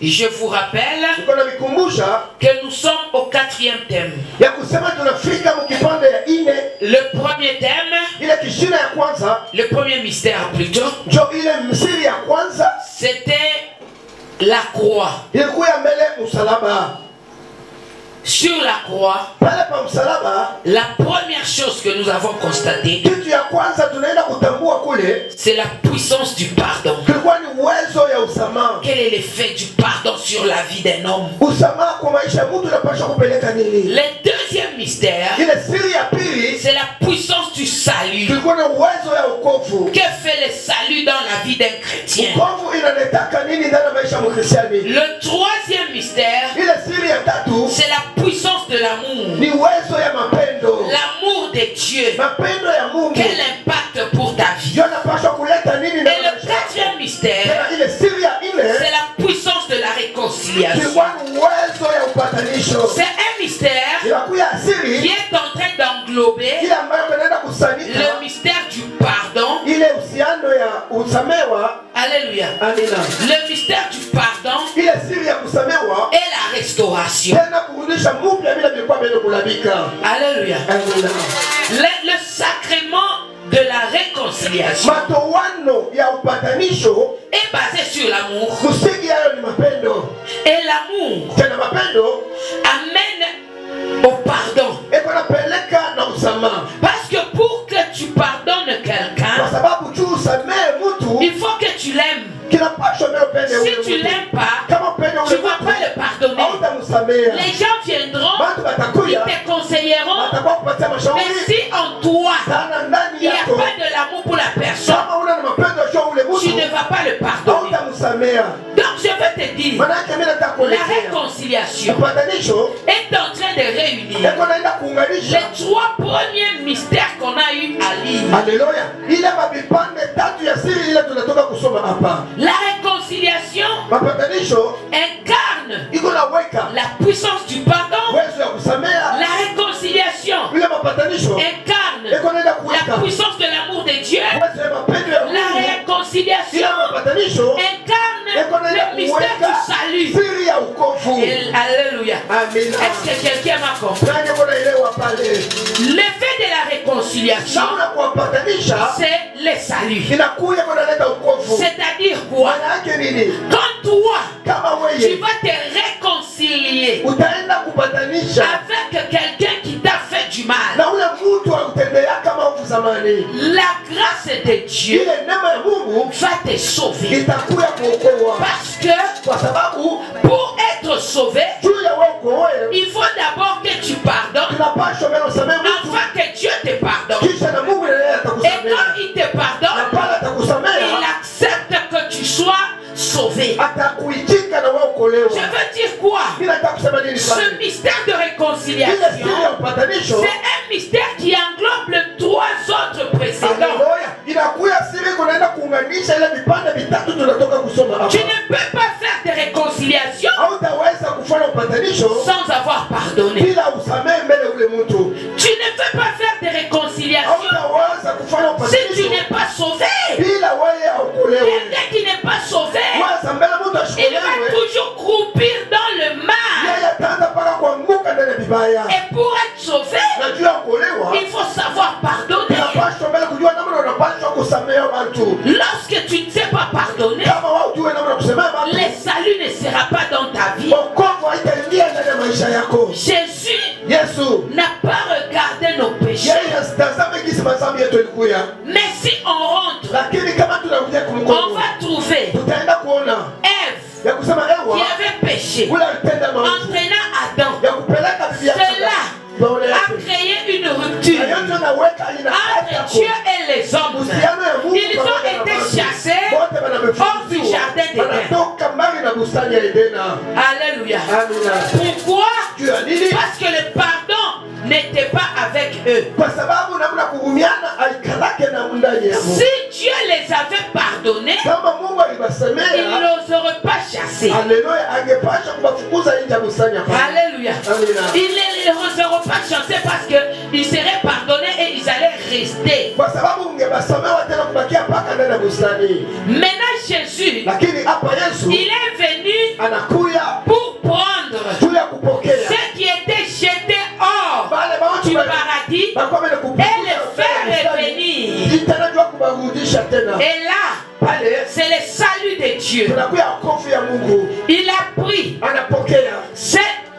Je vous rappelle que nous sommes au 4e thème. Le premier thème, le premier mystère plutôt, c'était la croix. Sur la croix, la première chose que nous avons constatée, c'est la puissance du pardon. Quel est l'effet du pardon sur la vie d'un homme? Le deuxième mystère, c'est la puissance du salut. Que fait le salut dans la vie d'un chrétien? Le troisième mystère, c'est la puissance de l'amour. L'amour de Dieu. Quel impact pour ta vie? Et le quatrième mystère, c'est la puissance de la réconciliation. C'est un mystère qui est en train d'englober le mystère du pardon. Alléluia. Le mystère du pardon et la restauration. Alléluia. Le sacrement de la réconciliation est basé sur l'amour. Et l'amour amène au pardon. Parce que pour que tu pardonnes quelqu'un, il faut que tu l'aimes. Si tu l'aimes pas, tu ne vas pas le pardonner. Les gens viendront, ils te conseilleront, mais si en toi il n'y a pas de l'amour pour la personne, tu ne vas pas le pardonner. Donc je veux te dire, la réconciliation est en train de réunir les trois premiers mystères qu'on a eu à lire. La réconciliation incarne la puissance du pardon. La réconciliation incarne la puissance de l'amour de Dieu. La réconciliation incarne le mystère du salut. Alléluia. Est-ce que quelqu'un m'a compris? L'effet de la réconciliation, c'est le salut. C'est-à-dire quoi? Quand toi, tu vas te réconcilier avec quelqu'un qui t'a fait du mal, la grâce de Dieu va te sauver. Parce que pour être sauvé, il faut d'abord que tu pardonnes afin que Dieu te pardonne. Et quand il te pardonne, il accepte que tu sois sauvé. Je veux dire quoi? Ce mystère de réconciliation, c'est un mystère qui englobe les trois autres précédents. Tu ne peux pas faire de réconciliation sans avoir pardonné. Tu ne peux pas faire de réconciliation si tu n'es pas sauvé. Quelqu'un qui n'est pas sauvé, il va toujours croupir dans le mal. Et pour être sauvé, il faut savoir pardonner. Lorsque tu ne sais pas pardonner, le salut ne sera pas dans ta vie. Jésus n'a pas regardé nos péchés. Mais si on rentre, on va trouver Ève qui avait péché, entraînant Adam. Cela a créé une rupture entre Dieu et les hommes. Ils ont été chassés hors du jardin d'Éden. Alléluia. Pourquoi? Parce que le pardon n'était pas avec eux. Si Dieu les avait pardonnés, il ne les aurait pas chassés. Alléluia. Ils ne les auraient pas chassés parce qu'ils seraient pardonnés et ils allaient rester. Maintenant Jésus, il est venu pour prendre ce qui était jeté hors du paradis et le faire revenir. Et là, c'est le salut de Dieu. Il a pris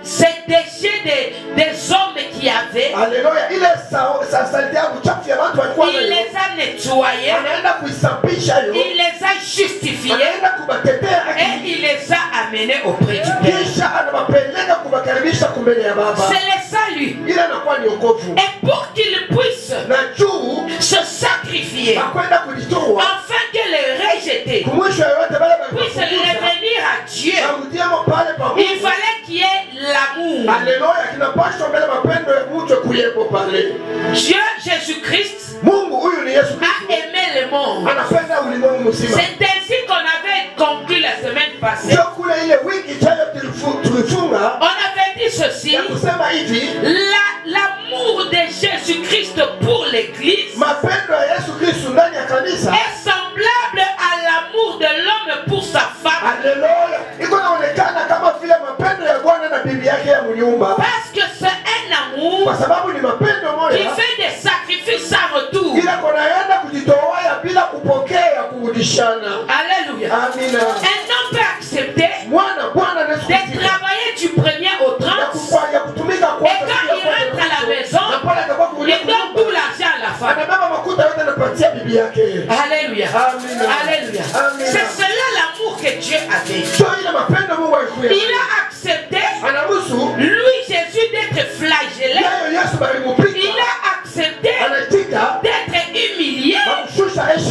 ces déchets des hommes qui avaient. Il les a nettoyés. Il les a justifiés. Et il les a amenés auprès du Père. C'est le salut. Et pour qu'ils puissent se sacrifier afin que les rejetés puissent revenir à Dieu, il fallait qu'il y ait l'amour. Dieu Jésus-Christ a aimé le monde. C'est ainsi qu'on avait conclu la semaine passée. On avait dit ceci: l'amour de Jésus-Christ pour l'Église est semblable à l'amour de l'homme pour sa femme. Parce que c'est un amour qui fait des sacrifices sans retour. Alléluia. Un homme peut accepter de travailler du 1er au 30 et quand il rentre à la maison, il donne tout l'argent à la femme. Alléluia. Alléluia. C'est cela l'amour que Dieu avait. Il a accepté, lui Jésus, d'être flagellé. Il a accepté d'être humilié.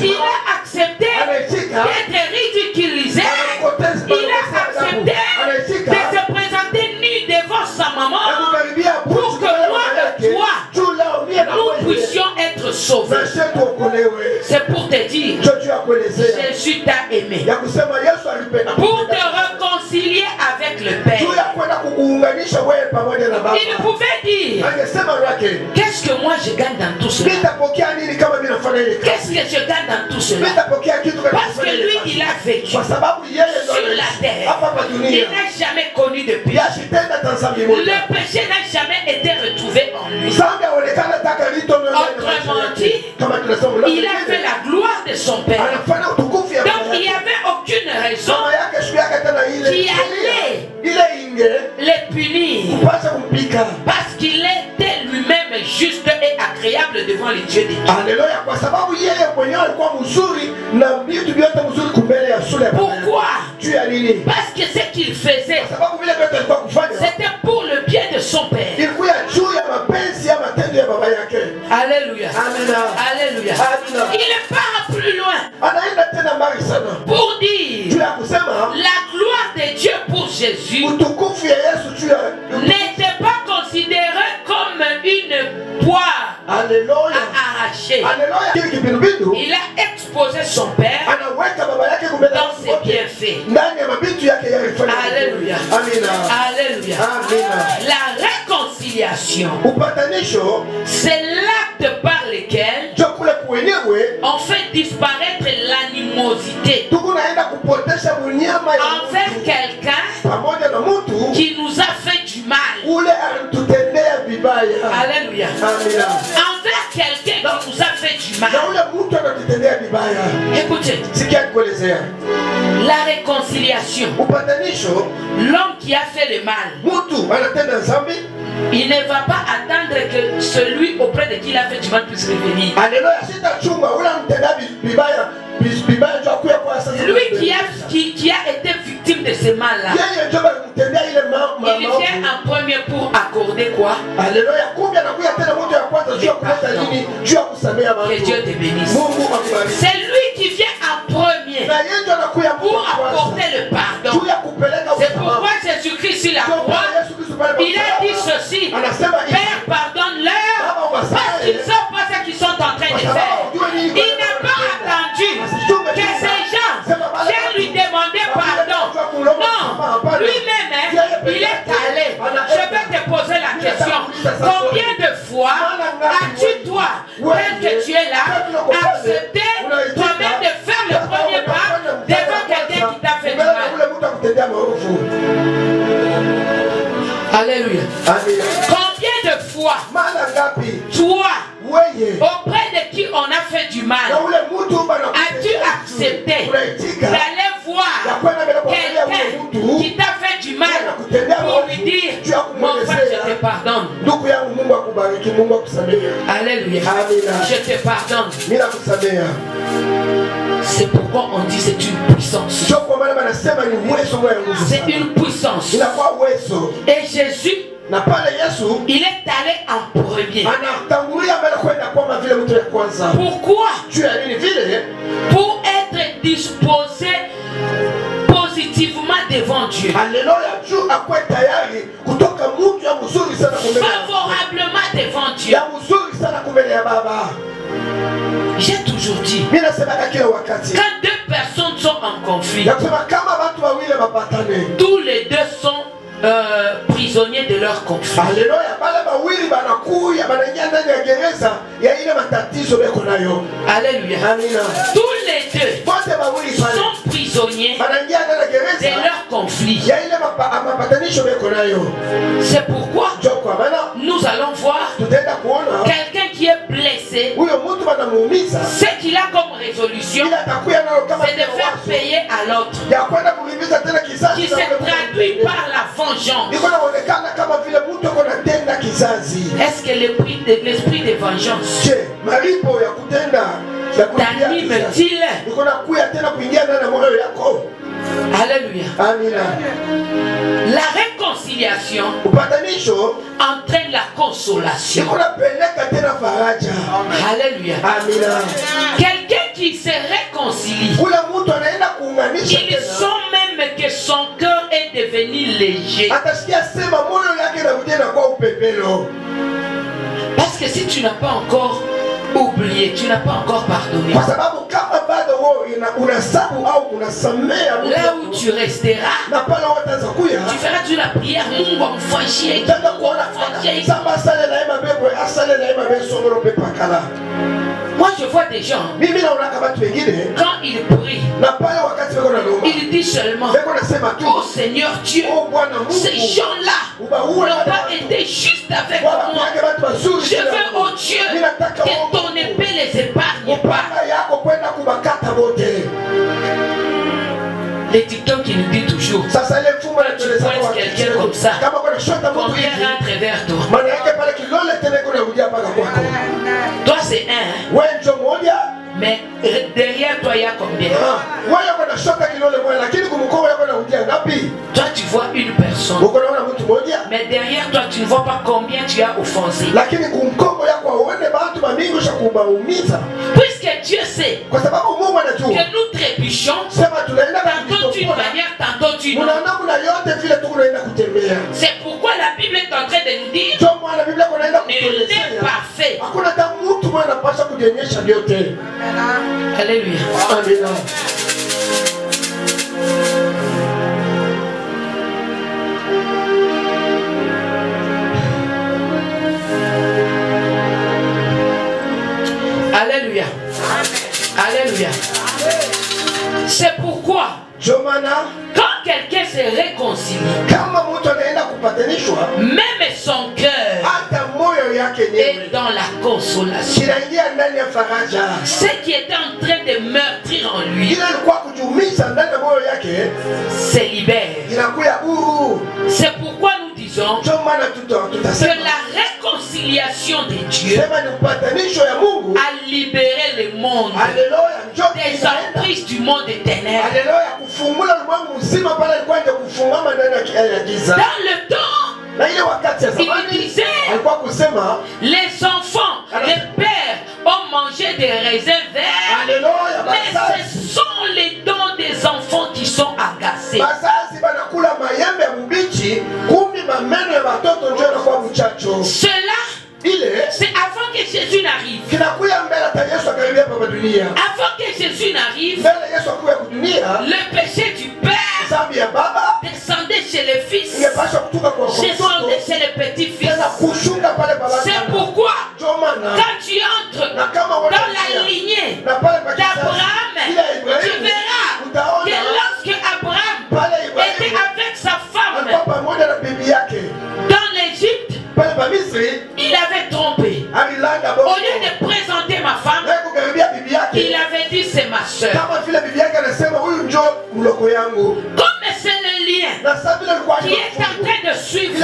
Il a accepté d'être ridiculisé. Il a accepté de se présenter nu devant sa maman pour que moi et toi, nous puissions être sauvés. C'est pour te dire, Jésus t'a aimé pour te réconcilier avec le Père. Il pouvait dire: qu'est-ce que moi je gagne dans tout cela? Qu'est-ce que je gagne dans tout cela? Parce que lui, il a vécu sur la terre. Il n'a jamais connu de péché. Le péché n'a jamais été retrouvé en lui. Autrement dit, il a fait la gloire de son Père. Donc il n'y avait aucune raison qui allait les punir, parce qu'il était lui-même juste et agréable devant les dieux des dieux. Pourquoi? Parce que ce qu'il faisait, c'était pour le bien de son Père. Alléluia. Alléluia. Il part plus loin pour dire la gloire de Dieu pour Jésus n'était pas considérée comme une poire à arracher. Il a exposé son Père dans ses bienfaits. Alléluia. Alléluia. La réconciliation, c'est l'acte par lequel on fait disparaître l'animosité envers quelqu'un qui nous a fait du mal. Alléluia. Envers quelqu'un qui nous a fait du mal. Écoutez, la réconciliation, l'homme qui a fait le mal, il ne va pas attendre que celui auprès de qui il a fait du mal puisse revenir. Lui qui a été victime de ce mal-là, il vient en premier pour accorder quoi? Que Dieu te bénisse. C'est lui qui vient en premier pour apporter le pardon. C'est pourquoi Jésus-Christ sur la croix, il a dit ceci: Père, pardonne-leur parce qu'ils ne savent pas ce qu'ils sont en train de faire. Il n'a pas attendu que ces gens viennent lui demander pardon. Non, lui-même, il est allé. Je vais te poser la question: combien de fois as-tu, toi, tel que tu es là, accepté toi-même de faire le premier pas devant quelqu'un qui t'a fait du mal? Alléluia. Amen. Combien de fois toi, auprès de qui on a fait du mal, as-tu accepté d'aller voir quelqu'un qui t'a fait du mal pour lui dire mon frère, je te pardonne. Alléluia. Je te pardonne. C'est pourquoi on dit c'est une puissance. C'est une puissance. Et Jésus, il est allé en premier. Pourquoi? Pour être disposé positivement devant Dieu. Favorablement devant Dieu. J'ai toujours dit, quand deux personnes sont en conflit, tous les deux sont prisonniers de leur conflit. Alléluia. Tous les deux sont prisonniers de leur conflit. C'est pourquoi nous allons voir quelqu'un qui est blessé. Ce qu'il a comme résolution, c'est de faire payer à l'autre, qui se traduit par la vengeance. Est-ce que l'esprit de vengeance t'anime-t-il? Alléluia. La réconciliation entraîne la consolation. Alléluia. Quelqu'un qui se réconcilie, il sent même que son cœur est devenu léger. Parce que si tu n'as pas encore oublié, tu n'as pas encore pardonné, là où tu resteras, tu feras de la prière. Moi je vois des gens, quand ils prient, ils disent seulement oh Seigneur Dieu, ces gens-là n'ont pas été justes avec moi. Je veux, oh Dieu, que ton épée les épargne pas. Les TikTok qui nous dit toujours, quand tu pointes quelqu'un comme ça, combien rentre vers toi? Toi c'est un, mais derrière toi il y a combien? Toi tu vois une personne, mais derrière toi tu ne vois pas combien tu as offensé. Puisque Dieu sait que nous trébuchons, tantôt d'une manière, tantôt d'une autre. C'est pourquoi la Bible est en train de nous dire nul n'est parfait. Alléluia. Alléluia. Alléluia. C'est pourquoi quand quelqu'un se réconcilie, même son cœur est dans la consolation. Ce qui était en train de meurtrir en lui se libère. C'est pourquoi nous disons que la réconciliation de Dieu a libéré le monde des emprises du monde éternel. Dans le temps, il disait les enfants, les pères ont mangé des raisins verts, mais ce sont les dents des enfants qui sont agacés. Cela, c'est avant que Jésus n'arrive. Avant que Jésus n'arrive, le péché du Père descendait chez les fils, descendait chez les petits-fils. C'est pourquoi, quand tu entres dans la lignée d'Abraham, tu verras que lorsque Abraham était avec sa femme, dans qui est en train de suivre.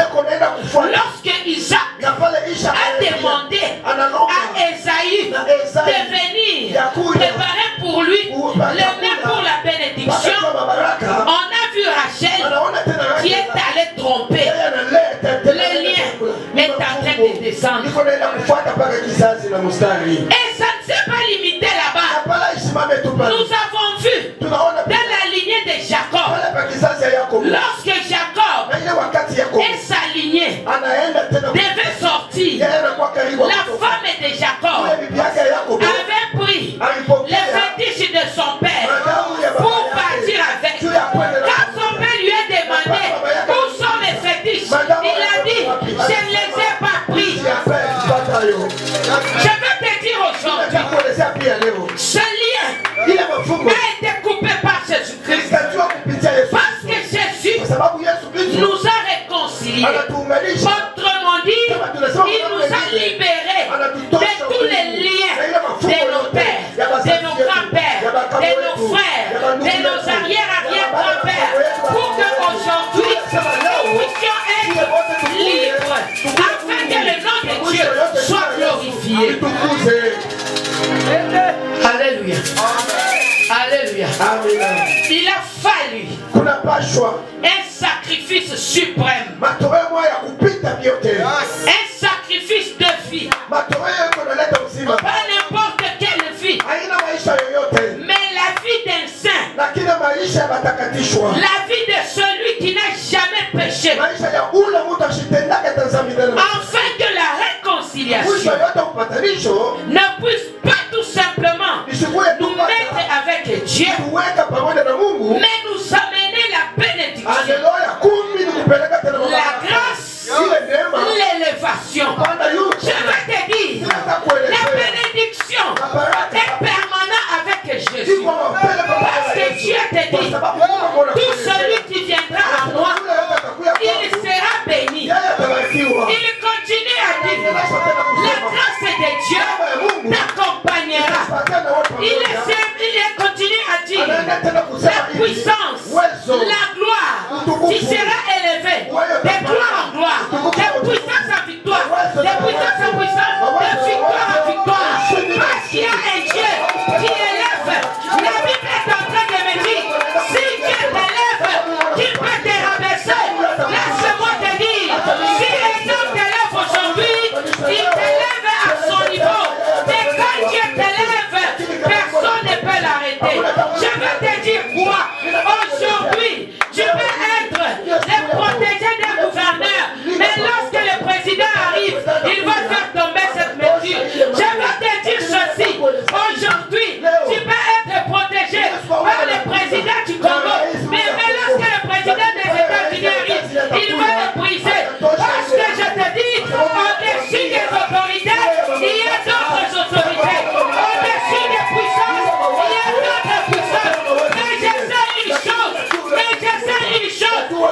Lorsque Isaac a demandé à Esaïe de venir préparer pour lui le nez pour la bénédiction, on a vu Rachel qui est allée tromper. Le lien est en train de descendre. Et ça ne s'est pas limité là-bas. Nous avons vu dans la lignée de Jacob, lorsque Jacob et sa lignée devaient sortir, la femme de Jacob avait pris les fétiches de son père pour partir avec. Quand son père lui a demandé où sont les fétiches, il a dit, je ne les ai pas pris. Je veux te dire aujourd'hui, ce lien a été coupé par Jésus-Christ. Parce que Jésus nous a réconciliés. Autrement dit, il nous a libérés de tous les liens de nos pères, de nos grands-pères, de nos frères, de nos arrière-arrière-grands-pères, pour qu'aujourd'hui nous puissions être libres, afin que le nom de Dieu soit glorifié. Alléluia. Alléluia. Il a fallu un sacrifice suprême, un sacrifice de vie, pas n'importe quelle vie, mais la vie d'un saint, la vie de celui qui n'a jamais péché, afin que la réconciliation ne puisse pas tout simplement nous mettre avec Dieu, mais nous amener la bénédiction, la grâce, l'élévation. Je vais te dire, la bénédiction est permanente avec Jésus. Parce que Dieu te dit, tout celui qui viendra à moi, il sera béni. Il continue à dire, la grâce de Dieu t'accompagnera. Il continue à dire, la puissance, la gloire, tu seras élevé de gloire en gloire, de puissance en victoire, de puissance en puissance, de victoire en victoire. Parce qu'il y a un Dieu qui élève. La Bible est en train de me dire, si Dieu t'élève, qui peut te rabaisser? Laisse-moi te dire, si un homme t'élève aujourd'hui, il t'élève à son niveau. Mais quand Dieu t'élève, personne ne peut l'arrêter. Je veux te dire quoi? Aujourd'hui, tu peux être le protégé d'un gouverneur, mais lorsque le président arrive, il va faire tomber cette mesure. Je veux te dire ceci. Aujourd'hui, tu peux être protégé par le président du Congo, mais lorsque le président des États-Unis arrive, il va le briser. Parce que je te dis, au-dessus des autorités, il y a d'autres autorités. Au-dessus des puissances, il y a d'autres puissances. Mais je sais une chose,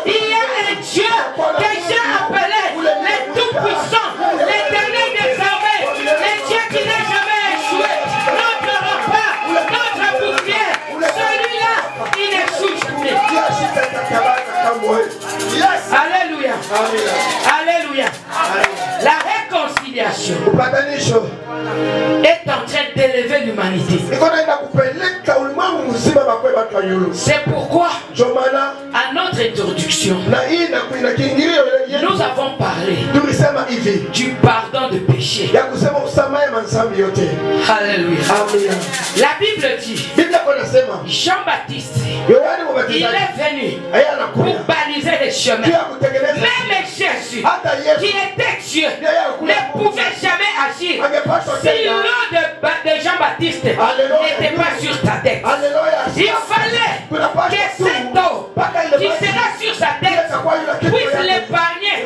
il y a un Dieu que j'ai appelé le Tout-Puissant, l'Éternel des armées, le Dieu qui n'a jamais échoué, notre rempart, notre bouclier, celui-là, il n'échoue jamais. Alléluia. Alléluia. La réconciliation est en train d'élever l'humanité. C'est pourquoi, à notre introduction, nous avons parlé du pardon de péché. Alléluia. La Bible dit, Jean-Baptiste, il est venu pour baliser les chemins. Même Jésus, qui était Dieu, ne pouvait jamais agir si l'eau de Jean-Baptiste n'était pas sur ta tête. Il fallait que cette eau qui sera sur sa tête puisse l'épargner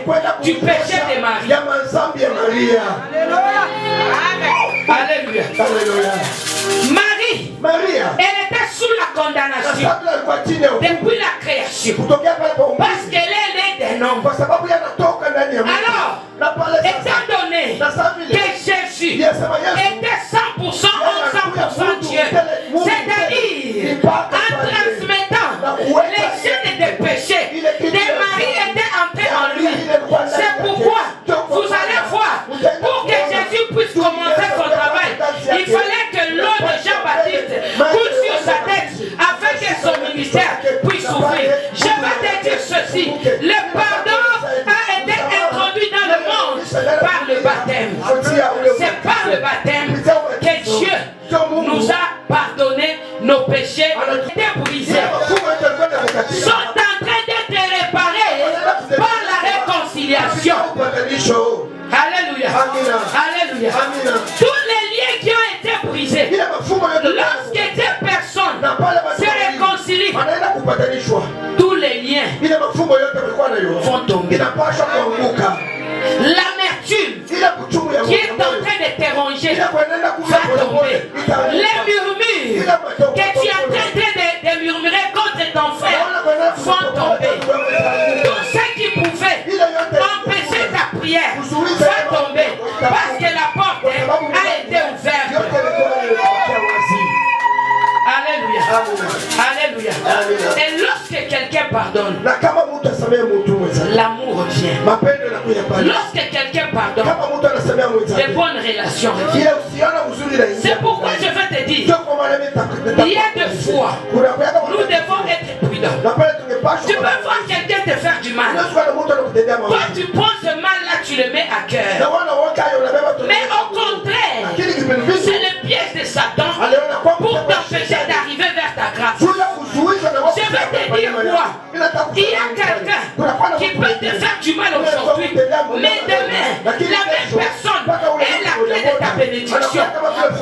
du péché de Marie. Alléluia. Marie, elle était sous la condamnation depuis la création parce qu'elle est née d'un homme. Alors, étant donné que Jésus était 100% homme, 100% Dieu, c'est-à-dire en transmettant les gènes de péché de Le pardon a été introduit dans le monde par le baptême. C'est par le baptême que Dieu nous a pardonné nos péchés étaient brisés. Sont en train d'être réparés par la réconciliation. Alléluia. Alléluia. Tous les liens qui ont été brisés, lorsque des personnes se réconcilient, tous les liens vont tomber. L'amertume qui est en train de te ronger va tomber. Les murmures que tu es en train de murmurer contre ton frère vont tomber. Tout ce qui pouvait empêcher ta prière va tomber parce que la porte a été ouverte. Alléluia. Alléluia. Et lorsque quelqu'un pardonne, l'amour revient. Lorsque quelqu'un pardonne, les bonnes relations reviennent. C'est pourquoi je vais te dire, il y a deux fois, nous devons être prudents. Tu peux voir quelqu'un te faire du mal. Toi, tu prends ce mal-là, tu le mets à cœur. Mais au contraire, c'est le piège de Satan pour t'empêcher d'arriver vers ta grâce. Je vais te dire quoi? Il y a quelqu'un qui peut te faire du mal aujourd'hui, mais demain, la même personne est la clé de ta bénédiction.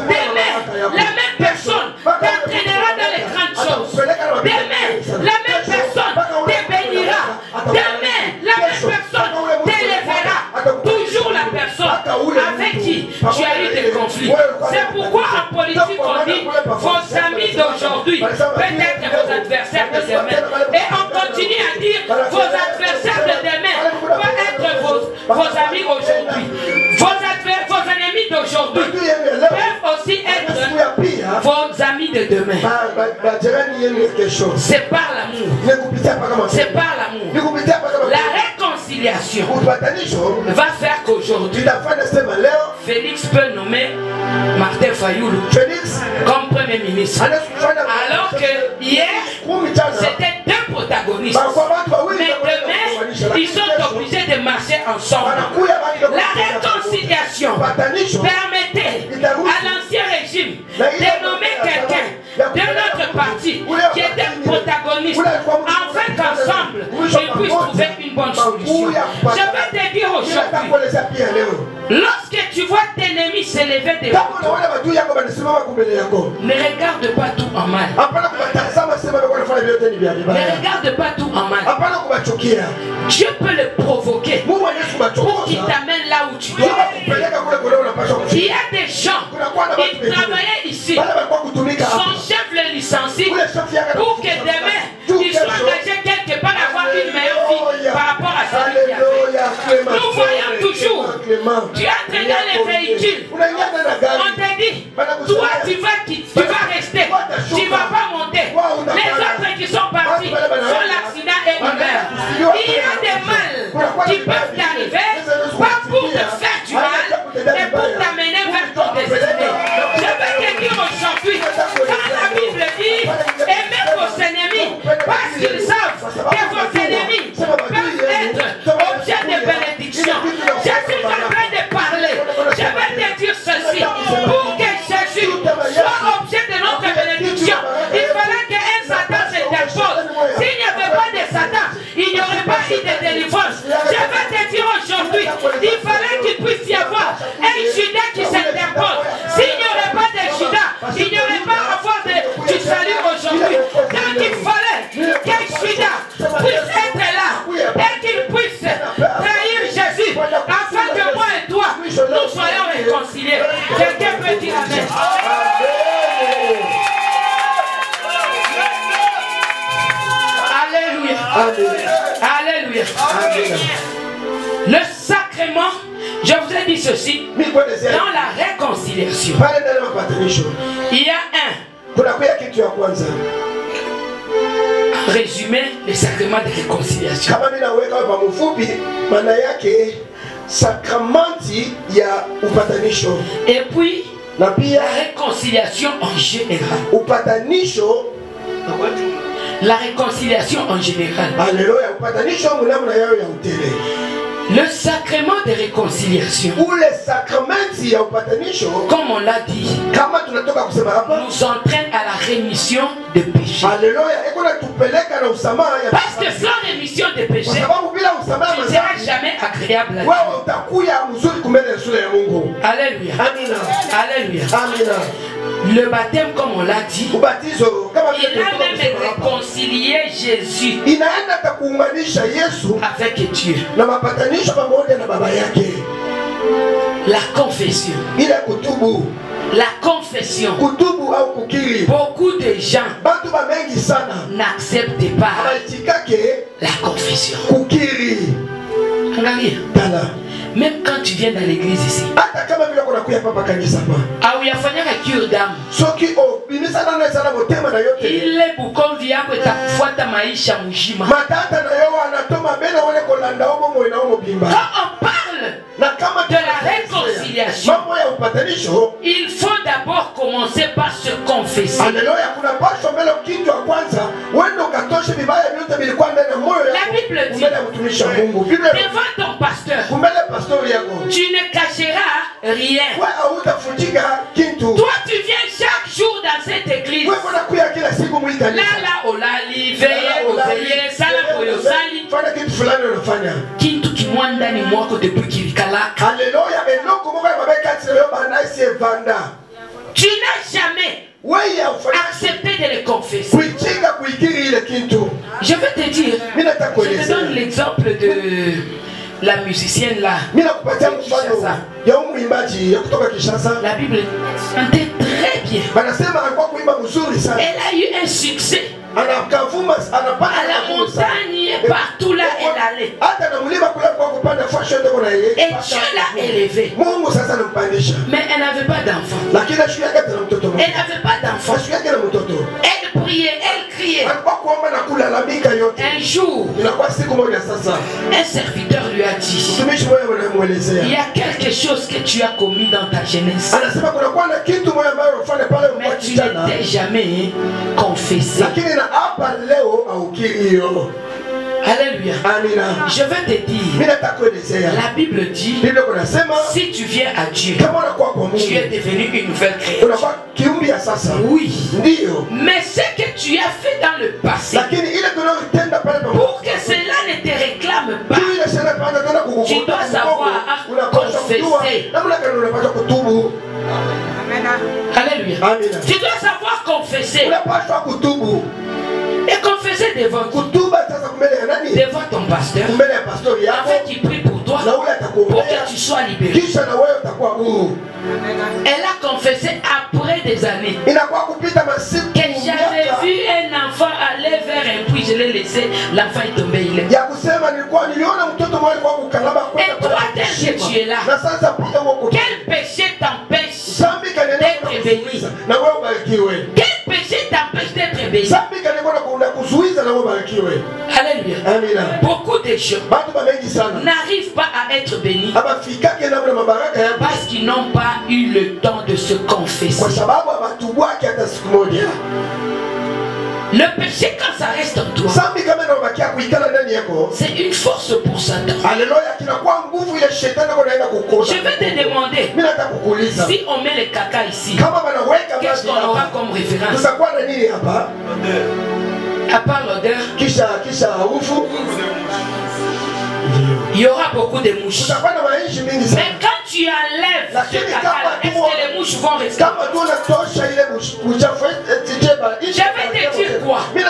Demain, la même personne t'entraînera dans les grandes choses. Demain, la même personne te bénira. Demain, la même personne t'élèvera. Toujours la personne avec qui tu as eu des conflits. C'est pourquoi en politique on dit vos amis d'aujourd'hui, peut-être vos adversaires de demain. Et on continue à dire vos adversaires de demain peuvent être vos amis aujourd'hui. Vos ennemis d'aujourd'hui peuvent aussi être vos amis de demain. C'est par l'amour. C'est par l'amour. La réconciliation va faire qu'aujourd'hui, Félix peut nommer Martin Fayoulou comme Premier ministre. Alors que hier, c'était deux protagonistes. Mais demain, ils sont obligés de marcher ensemble. La réconciliation permettait à l'ancien régime de nommer quelqu'un de notre parti qui était protagoniste, afin qu'ensemble, ils puissent trouver une bonne solution. Je vais te dire aujourd'hui, lorsque tu vois tes ennemis s'élever devant toi, ne regarde pas tout en mal. Ne regarde pas tout en mal. Dieu peut le provoquer pour qu'il t'amène là où tu dois. Il y a des gens, ils travaillaient ici, son chef le licencie pour que demain, ils soient engagés quelque part à avoir une meilleure vie par rapport à celui qui a fait. Nous voyons toujours, tu entres dans les véhicules, on te dit, toi tu vas rester, tu ne vas pas monter. Les autres qui sont partis font l'accident et ils meurent. Il y a des mal qui peuvent t'arriver, pas pour te faire du mal, mais pour t'amener vers ton destinée. Je vais te dire aujourd'hui, quand la Bible dit, aimez vos ennemis, parce qu'ils savent que vos ennemis peuvent être objet de bénédiction. Je suis en train de parler. Je vais te dire ceci. Pour que Jésus soit objet de notre bénédiction, il fallait qu'un Satan s'interpose. S'il n'y avait pas de Satan, il n'y aurait pas eu de délivrance. Je vais te dire aujourd'hui, il fallait qu'il puisse y avoir un Judas qui s'interpose. S'il n'y aurait pas de Judas, il n'y aurait pas à avoir du salut aujourd'hui. Donc il fallait qu'un Judas puisse être là et qu'il puisse trahir Jésus afin que moi et toi nous soyons réconciliés. Quelqu'un peut dire amen. Alléluia. Alléluia. Alléluia. Le sacrement, je vous ai dit ceci, dans la réconciliation, il y a résumé le sacrement de réconciliation. Et puis la réconciliation en général. La réconciliation en général. Alléluia. Le sacrement de réconciliation, ou les sacrements, comme on l'a dit, nous entraîne à la rémission de péché. Parce que sans rémission de péché, tu ne seras jamais agréable à Dieu. Alléluia. Alléluia. Le baptême, comme on l'a dit, il a même réconcilié Jésus avec Dieu. La confession. La confession. Beaucoup de gens n'acceptent pas la confession. Même quand tu viens dans l'église ici, ile bukomvi yako itakufuata maisha mzima. Quand on parle de la réconciliation, il faut d'abord commencer par se confesser. La Bible dit, devant ton pasteur, tu ne cacheras rien. Toi, tu viens chaque jour dans cette église. Là, olali, veillez, sali. Kintu kimwanda ni mwako depuis kilikalaka. Tu n'as jamais accepté de le confesser. Je vais te dire, je te donne l'exemple de la musicienne là. La Bible chantait très bien. Elle a eu un succès. À la montagne et partout là elle allait. Et Dieu l'a élevée. Mais elle n'avait pas d'enfant. Elle n'avait pas d'enfant. Elle priait, elle criait. Un jour, un serviteur lui a dit, il y a quelque chose que tu as commis dans ta jeunesse, mais tu n'étais jamais confessé. Alléluia. Je vais te dire, la Bible dit, si tu viens à Dieu, tu es devenu une nouvelle créature. Oui. Mais ce que tu as fait dans le passé, pour que cela ne te réclame pas, tu dois savoir confesser. Alléluia. Tu dois savoir confesser. Et confesser devant ton pasteur, afin qu'il prie pour toi, pour que tu sois libéré. Elle a confessé après des années que j'avais vu un enfant aller vers un puits, je l'ai laissé, l'enfant est tombé, il est. Et toi, tel que tu es là, quel péché t'empêche d'être béni? Quel péché t'empêche d'être béni? Alléluia. Beaucoup de gens n'arrivent pas à être bénis parce qu'ils n'ont pas eu le temps de se confesser. Le péché, quand ça reste en toi, c'est une force pour Satan. Je vais te demander, si on met le caca ici, qu'est-ce qu'on aura comme référence? À part l'odeur, il y aura beaucoup de mouches. Mais quand tu enlèves ce caca, est-ce que les mouches vont rester? Je vais te dire quoi? Le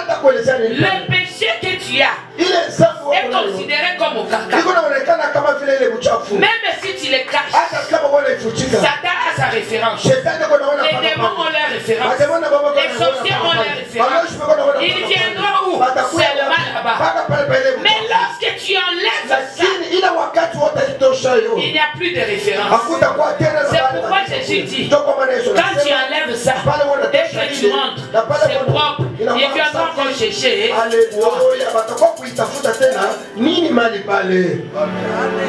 péché que tu as est considéré comme au caca. Même si tu le caches, Satan a sa référence. Les démons ont leur référence. Les sorciers ont leur référence. Ils viendront où? Seulement là-bas. Mais lorsque tu enlèves ça, il n'y a plus de référence. C'est pourquoi Jésus dit, quand tu enlèves ça, dès que tu rentres, c'est propre. Ils viendront encore chercher.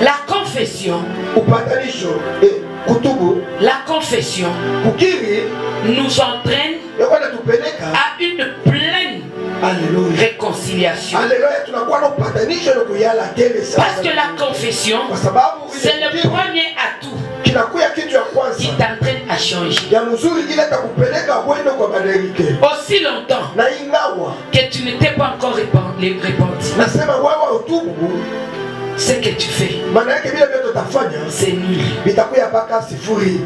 La confession. La confession nous entraîne à une pleine réconciliation. Parce que la confession, c'est le premier atout qui t'entraîne à changer. Aussi longtemps que tu ne t'es pas encore repenti, ce que tu fais, c'est nul.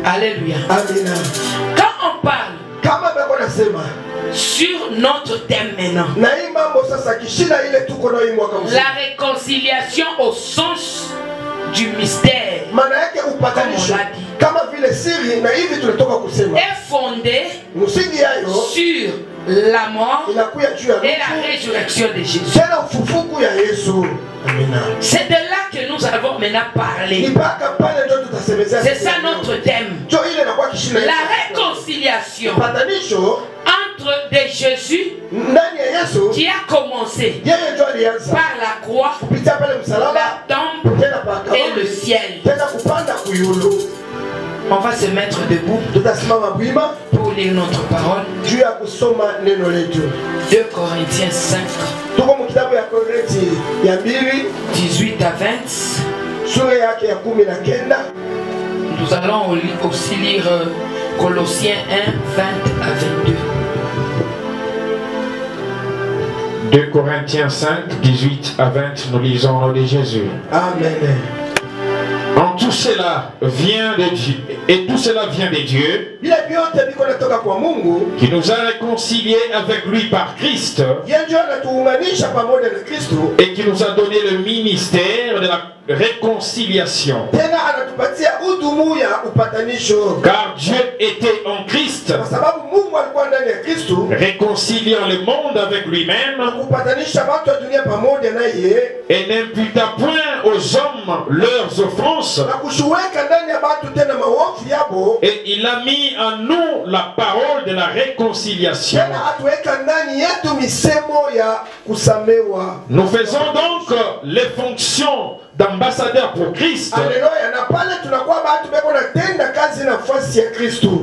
Alléluia. Quand on parle sur notre thème maintenant, la réconciliation au sens du mystère, comme on l'a dit, est fondée sur la mort et la résurrection de Jésus. C'est de là que nous avons maintenant parlé. C'est ça notre thème. La réconciliation entre de Jésus qui a commencé par la croix, la tombe et le ciel. On va se mettre debout pour lire notre parole. 2 Corinthiens 5, 18 à 20. Nous allons aussi lire Colossiens 1, 20 à 22. 2 Corinthiens 5, 18 à 20, nous lisons au nom de Jésus. Amen. En tout cela vient de Dieu, et tout cela vient de Dieu, qui nous a réconciliés avec lui par Christ, et qui nous a donné le ministère de la réconciliation. Car Dieu était en Christ, réconciliant le monde avec lui-même, et n'imputa point aux hommes leurs offenses, et il a mis en nous la parole de la réconciliation. Nous faisons donc les fonctions d'ambassadeur pour Christ,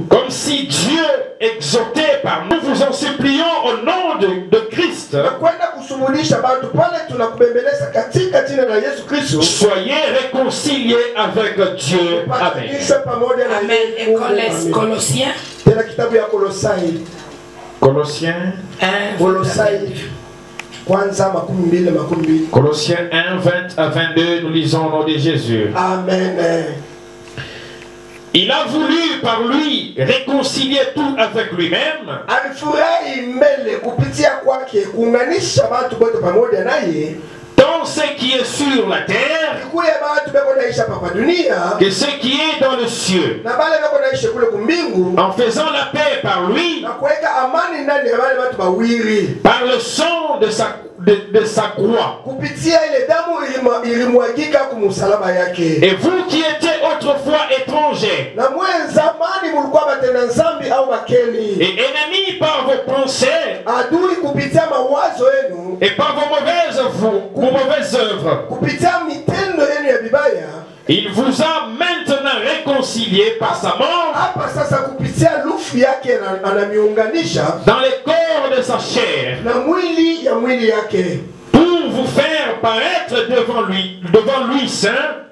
comme si Dieu exhortait par nous, vous en supplions au nom de Christ, soyez réconciliés avec Dieu. Amen. Amen. Et Colossiens, Colossiens 1, Colossiens 1, 20 à 22, nous lisons au nom de Jésus. Amen. Il a voulu par lui réconcilier tout avec lui-même, tant ce qui est sur la terre que ce qui est dans le cieux, en faisant la paix par lui, par le sang de sa croix. Et vous qui étiez autrefois étrangers et ennemis par vos pensées et par vos mauvaises œuvres, il vous a maintenant réconcilié par sa mort dans les corps de sa chair, pour vous faire paraître devant lui saint,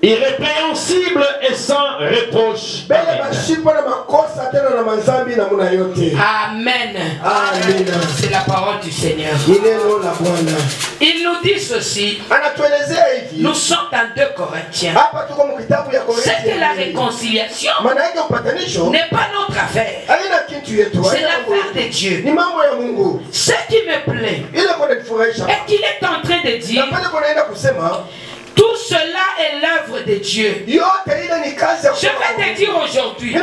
irrépréhensible et sans reproche. Amen. C'est la parole du Seigneur. Il nous dit ceci. Nous sommes dans 2 Corinthiens. C'est que la réconciliation n'est pas notre affaire. C'est l'affaire de Dieu. Ce qui me plaît est qu'il est en train de dire: tout cela est l'œuvre de Dieu. Je vais te dire aujourd'hui,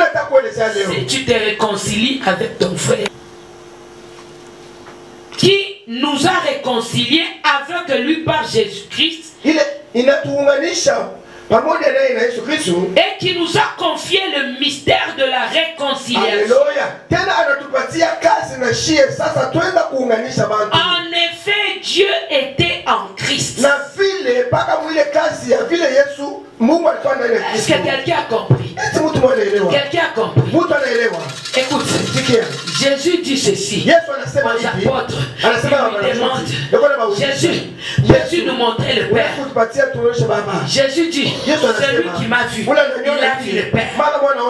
si tu te réconcilies avec ton frère qui nous a réconciliés avec lui par Jésus-Christ et qui nous a confié le mystère de la réconciliation. En effet, Dieu était en Christ. Est-ce que quelqu'un a compris? Quelqu'un a compris? Écoute, Jésus dit ceci aux apôtres. Il lui demande, Jésus nous montrait le Père. Jésus dit, celui qui m'a vu, il a vu le Père.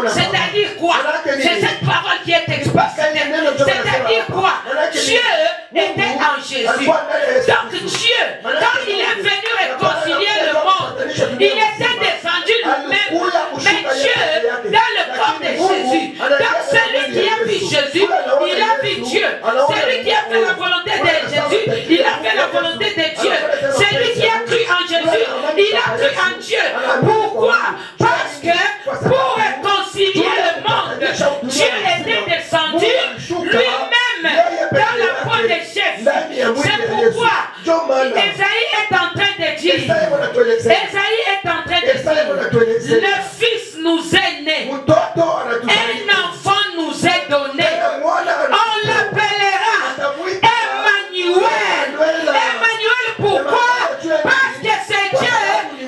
C'est-à-dire quoi? C'est cette parole qui est explicitée. C'est-à-dire quoi? Dieu était en Jésus. Donc Dieu, quand il est venu réconcilier le monde, il était descendu lui-même. Mais Dieu, dans le corps de Jésus, donc celui qui a vu Jésus, il a vu Dieu. Celui qui a fait la volonté de Jésus, il a fait la volonté de Dieu. Celui qui a cru en Jésus, il a cru en Dieu. Pourquoi? Parce que pour réconcilier le monde, Dieu était descendu lui-même dans la peau de Jésus. C'est pourquoi Esaïe est en train de dire, le Fils nous est né, un enfant nous est donné, on l'appellera Emmanuel. Emmanuel, pourquoi? Parce que c'est Dieu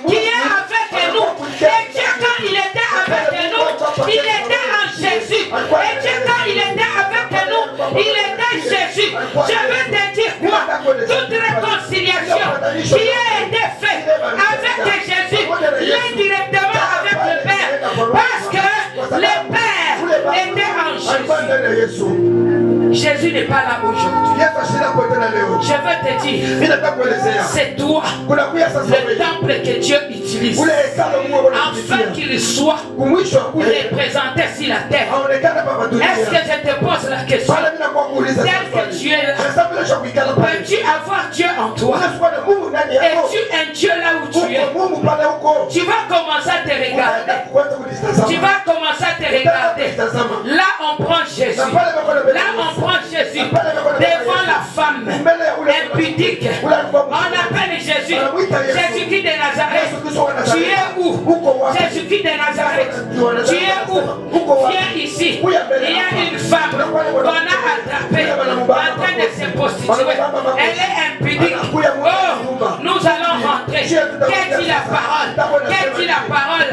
qui est avec nous. Et Dieu, quand il était avec nous, il était en Jésus. Et Dieu, quand il était avec nous, il était Jésus. Je veux te dire quoi? Toute réconciliation qui a été faite avec Jésus, l'indirectement avec le Père. Parce que le Père était en Jésus. Jésus n'est pas là aujourd'hui. Je veux te dire, c'est toi, le temple que Dieu utilise, afin qu'il soit représenté sur la terre. Est-ce que je te pose la question? Tel que tu es là, peux-tu avoir Dieu en toi? Es-tu un Dieu là où tu es? Tu vas commencer à te regarder. Tu vas commencer à te regarder. Là, on prend Jésus. Là, on prend Jésus devant la femme impudique. On appelle Jésus. Jésus-Christ de Nazareth. Tu es où? Jésus-Christ de Nazareth. Tu es où? Viens ici. Il y a une femme qu'on a attrapée en train de se prostituer. Elle est impudique. Oh, nous allons rentrer. Qu'est-ce dit la parole? Qu'est-ce dit la parole?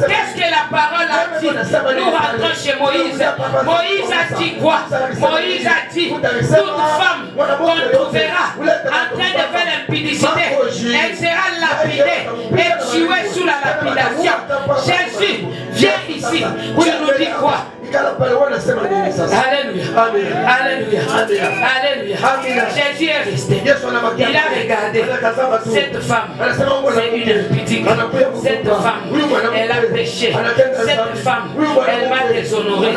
Qu'est-ce que la parole a dit? Nous rentrons chez Moïse. Moïse a dit quoi? Moïse a dit, toute femme qu'on trouvera en train de faire l'impudicité, elle sera lapidée et tuée sous la lapidation. Jésus, viens ici. Tu nous dis quoi? Alléluia. Alléluia. Alléluia. Jésus est resté. Il a regardé. Cette femme, c'est une impudique. Cette femme, elle a péché. Cette femme, elle m'a déshonoré.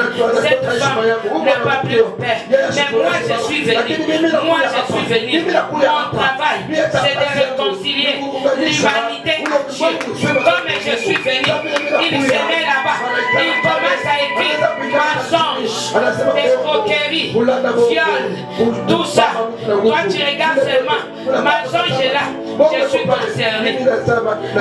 Cette femme n'a pas plu au Père. Mais moi, je suis venu. Moi, je suis venu. Mon travail, c'est de réconcilier l'humanité entière. Comme je suis venu, il se met là-bas. Il commence à écrire mensonge, escroquerie, viol, tout ça. Toi, tu regardes seulement. Mensonge est là. Je suis concerné.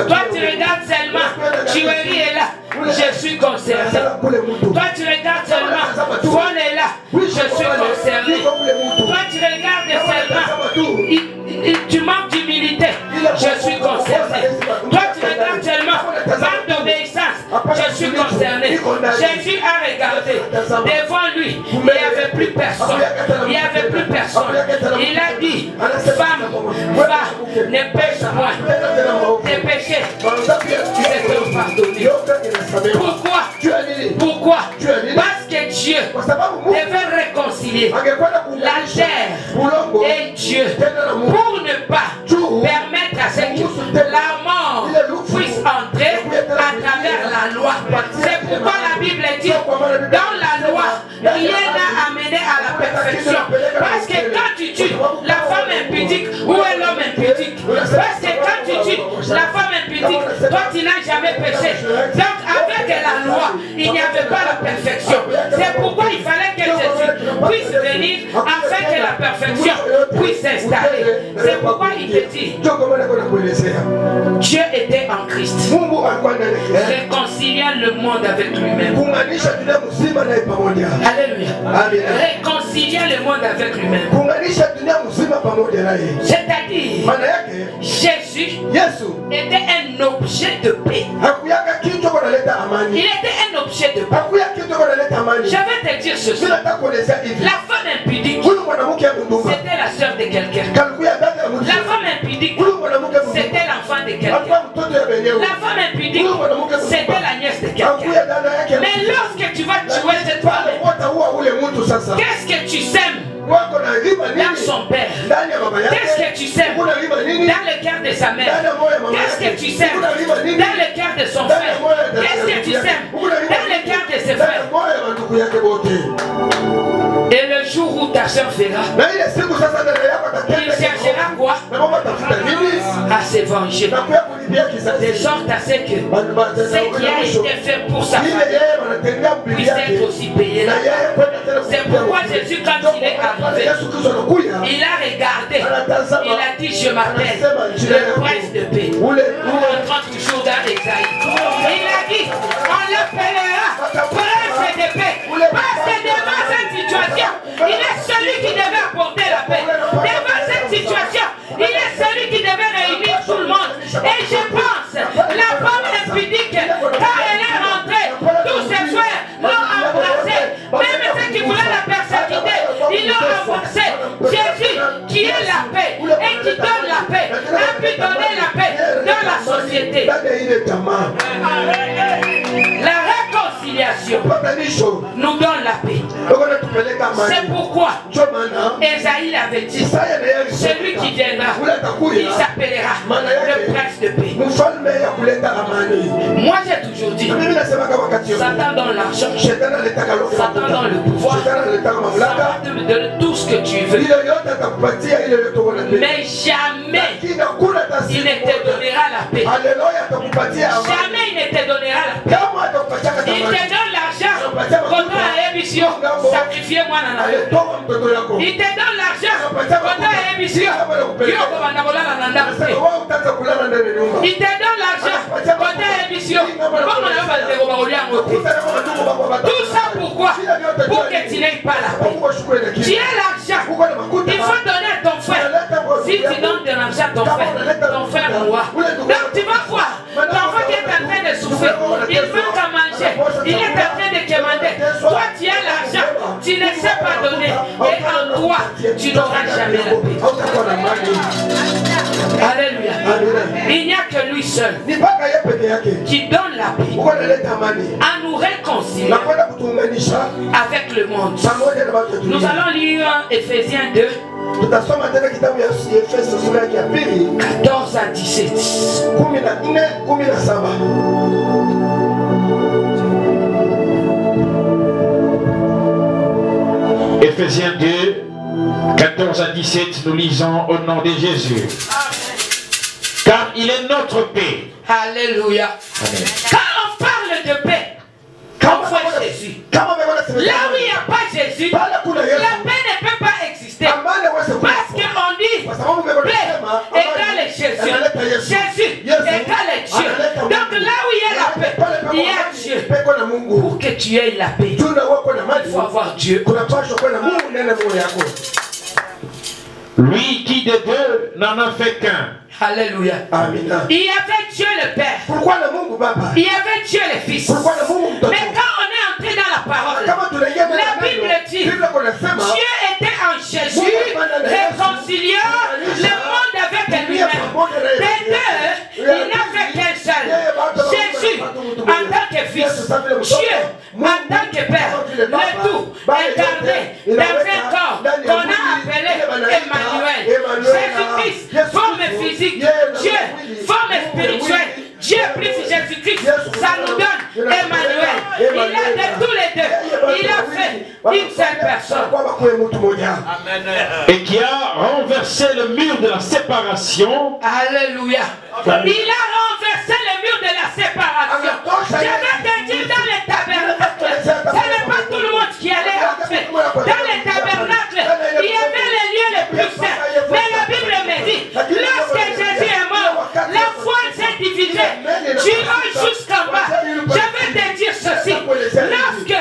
Toi, tu regardes seulement. Tuerie est là. Je suis concerné. Toi, tu regardes seulement. Vol est là. Je suis concerné. Toi, tu regardes seulement. Tu manques d'humilité. Je suis concerné. Toi, tu regardes seulement. Manque d'obéissance. Je suis concerné. Jésus a regardé. Devant lui, il n'y avait plus personne. Il n'y avait plus personne. Il a dit, femme, va, ne pêche moins. Tes péchés, tu te pardonner. Pourquoi? Pourquoi? Parce que Dieu devait réconcilier la terre et Dieu pour ne pas permettre à ce que la mort puisse entrer à travers la loi. C'est pourquoi la Bible dit, dans la loi, rien n'a amené à la perfection. Parce que quand tu tues la femme impudique, où est l'homme impudique? Parce que quand tu tues la femme impudique, toi tu n'as jamais péché. Donc avec la loi, il n'y avait pas la perfection. C'est pourquoi il fallait que Jésus puisse venir afin que la perfection puisse s'installer. C'est pourquoi il te dit, Dieu était en Christ, réconciliant le monde avec lui-même. Alléluia. Réconciliant le monde avec lui-même. C'est-à-dire, Jésus était un objet de paix. Il était un objet objet de paix. Je vais te dire ceci. La femme impudique, c'était la sœur de quelqu'un. La femme impudique, c'était l'enfant de quelqu'un. La femme impudique, c'était la nièce de quelqu'un. Mais lorsque tu vas tuer cette femme, qu'est-ce que tu sèmes dans son père? Qu'est-ce que tu sèmes dans le cœur de sa mère? Qu'est-ce que tu sèmes dans le cœur de son frère? Qu'est-ce que tu sèmes dans le cœur de ses frères? Et le jour où ta soeur verra, il cherchera quoi? À se venger. De sorte à ce que ce qui a été fait pour sa famille puisse être aussi payé là. C'est pourquoi Jésus, quand il est arrivé, il a regardé, il a dit: je m'appelle le prince de paix. Nous rentrons toujours dans Esaïe. Il a dit: on l'appellera prince de paix. Parce que devant cette situation, il est celui qui devait apporter la paix. Devant cette situation, il est celui qui devait réunir tout le monde. Et je pense, la femme impudique, quand elle est rentrée, tous ses frères l'ont embrassée. Même ceux qui voulaient la persécuter, ils l'ont embrassé. Jésus, qui est la paix et qui donne la paix, a pu donner la paix dans la société. La réconciliation nous donne la paix. C'est pourquoi Esaïe avait dit: celui qui viendra, il s'appellera le prince de paix. Moi j'ai toujours dit, Satan donne l'argent, Satan donne le pouvoir, Satan te donne tout ce que tu veux. Mais jamais il ne te donnera la paix. Jamais il ne te donnera la paix. Il te donne l'argent quand tu as émission, sacrifiez-moi dans la vie. Il te donne l'argent quand tu as émission, il te donne l'argent quand tu as émission. Tout ça pourquoi? Pour que tu n'aies pas la paix. Tu as l'argent, il faut donner à ton frère. Si tu donnes de l'argent à ton frère mourra. Donc tu vas voir, l'enfant qui est en train de souffrir, il manque à manger, il est en train de demander. Toi tu as l'argent, tu ne sais pas donner, et en toi tu n'auras jamais la paix. Alléluia. Il n'y a que lui seul qui donne la paix à nous réconcilier avec le monde. Nous allons lire Ephésiens 2, 14 à 17. Ephésiens 2, 14 à 17, nous lisons au nom de Jésus. Car il est notre paix. Alléluia. Amen. Quand on parle de paix, on voit Jésus. Là où il n'y a pas Jésus, la paix ne peut pas exister. Parce qu'on dit paix égale Jésus. Jésus égale Dieu. Donc là où il y a la paix, il y a Dieu. Pour que tu aies la paix, il faut avoir Dieu. Lui qui de deux n'en a fait qu'un. Alléluia. Amen. Il y avait Dieu le Père. Il y avait Dieu le Fils. Mais quand on est entré dans la parole, la Bible dit Dieu était en Jésus, réconciliant le monde avec lui-même. Des deux, il n'a fait qu'un seul. Jésus en tant que Fils, Dieu en tant que Père, le tout incarné dans un corps qu'on a appelé Emmanuel. Jésus-Christ, forme physique, Dieu, forme spirituelle, Dieu plus Jésus-Christ, ça nous donne Emmanuel. Il a de tous les deux, il a fait une seule personne. Et qui a renversé le mur de la séparation. Alléluia. Il a renversé le mur de la séparation. Je vais te dire dans les tabernacles, ce n'est pas tout le monde qui allait entrer. Dans les tabernacles, il y avait les lieux les plus saints. Mais la Bible me dit, lorsque Jésus est mort, la foi s'est divisée. Tu vas jusqu'en bas. Je vais te dire ceci. Lorsque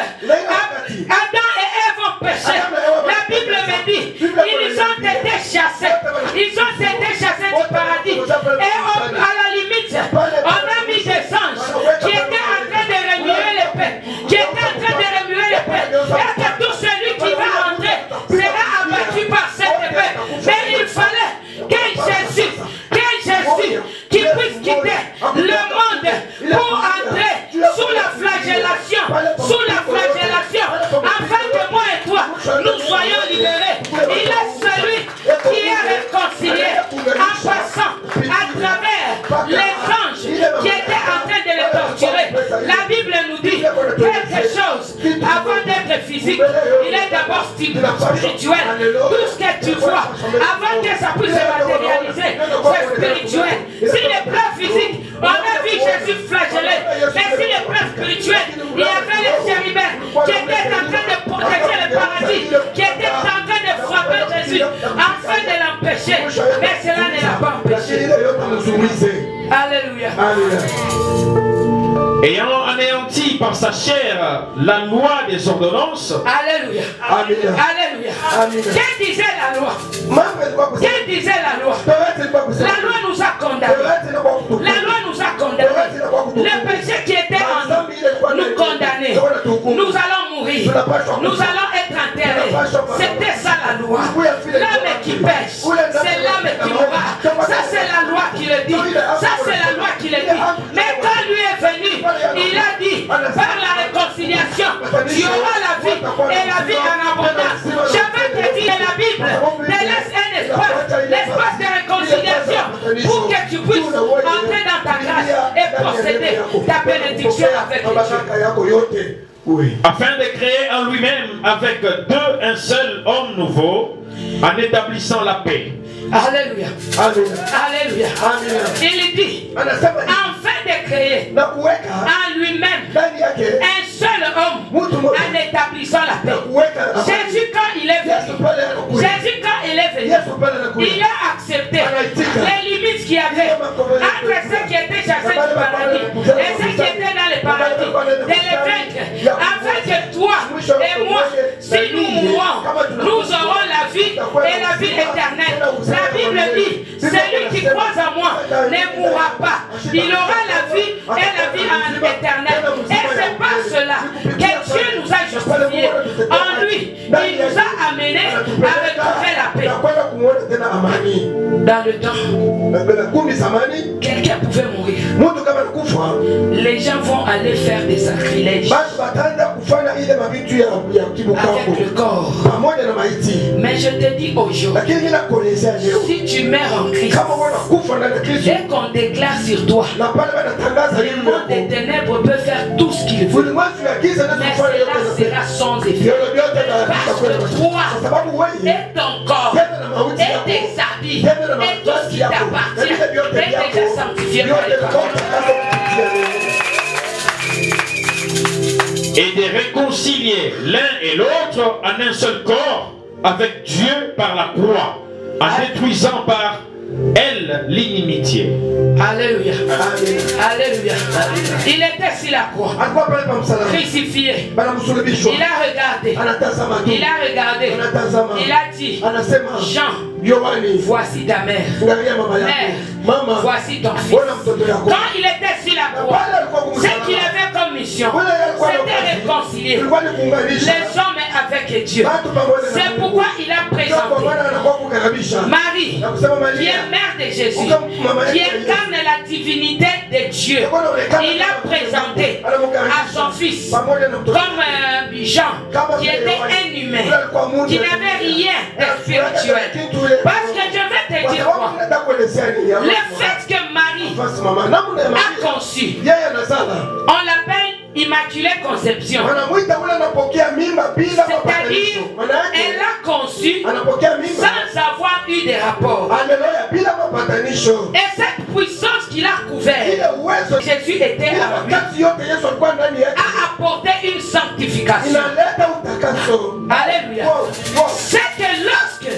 Adam et Ève ont péché, la Bible me dit, ils ont été chassés. Ils ont été chassés du paradis. Et à la limite, on a mis des anges physique, il est d'abord spirituel. Tout ce que tu vois, avant que ça puisse se matérialiser, c'est spirituel. Si les plans physiques, on a vu Jésus flagellé, mais si les plans spirituels, il y avait les chérubins qui étaient en train de protéger le paradis, qui étaient en train de frapper Jésus, afin de l'empêcher. Mais cela ne l'a pas empêché. Alléluia. Ayant anéanti par sa chair la loi des ordonnances. Alléluia. Alléluia. Qu'est-ce disait la loi? Qu'est-ce disait la loi? La loi nous a condamnés. La loi nous a condamnés. Le péché qui était en nous nous condamnait. Nous allons mourir. Nous allons être enterrés. C'était ça la loi. L'âme qui pêche, c'est l'âme qui mourra. Ça c'est la loi qui le dit. Ça c'est la loi qui le dit. Mais quand lui est venu, il a dit, par la réconciliation, tu auras la vie et la vie en abondance. Je vais te dire, la Bible te laisse un espace de réconciliation pour que tu puisses entrer dans ta grâce et posséder ta bénédiction avec Dieu. Afin de créer en lui-même avec deux un seul homme nouveau, en établissant la paix. Alléluia. Alléluia. Il dit, afin de créer en lui-même un seul homme en établissant la paix. Jésus quand il est venu, il a accepté les limites qu'il y avait entre ceux qui étaient chassés du paradis et ceux qui étaient dans le paradis, de les vaincre, afin que toi et moi, si nous mourons, nous aurons la vie et la vie éternelle. La Bible dit, celui qui croit en moi ne mourra pas. Il aura la vie et la vie éternelle. Et c'est par cela que Dieu nous a justifiés. En lui, il nous a amenés à retrouver la paix. Dans le temps, quelqu'un pouvait mourir. Les gens vont aller faire des sacrilèges avec le corps. Mais je te dis aujourd'hui, si tu meurs en Christ, dès qu'on déclare sur toi, le monde des ténèbres peut faire tout ce qu'il veut, mais cela sera sans effet. Parce que toi et ton corps et tes habits et tout ce qui t'appartient est déjà sanctifié par le corps. Et de réconcilier l'un et l'autre en un seul corps avec Dieu par la croix, en détruisant par elle l'inimitié. Alléluia. Alléluia. Il était sur la croix, crucifié. Il a regardé. Il a regardé. Il a dit, Jean, voici ta mère. Mère, voici ton fils. Quand il était sur la croix, ce qu'il avait comme mission, c'était réconcilier les hommes avec Dieu. C'est pourquoi il a présenté Marie, qui est mère de Jésus, qui incarne la divinité de Dieu. Il a présenté à son fils comme Jean, qui était un humain, qui n'avait rien de spirituel. Parce que je vais te dire quoi, le fait que Marie a conçu, on l'appelle Immaculée Conception. C'est-à-dire, elle a conçu sans avoir eu de rapport. Et cette puissance qu'il a couverte, Jésus était à lui, a apporté une sanctification. Alléluia. C'est que lorsque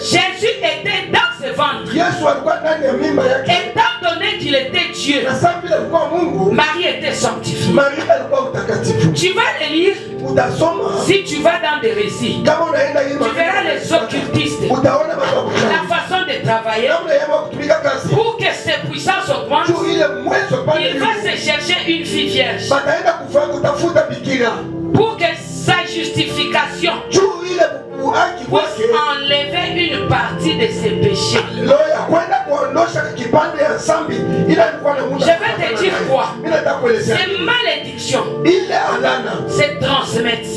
Jésus était dans ce ventre, étant donné qu'il était Dieu, Marie était sanctifiée. Tu vas le lire. Si tu vas dans des récits, tu verras les occultistes, la façon de travailler. Pour que ses puissances augmentent, il va se chercher une fille vierge pour que sa justification puisse enlever une partie de ses péchés. Je vais te dire quoi? Ces malédictions se transmettent.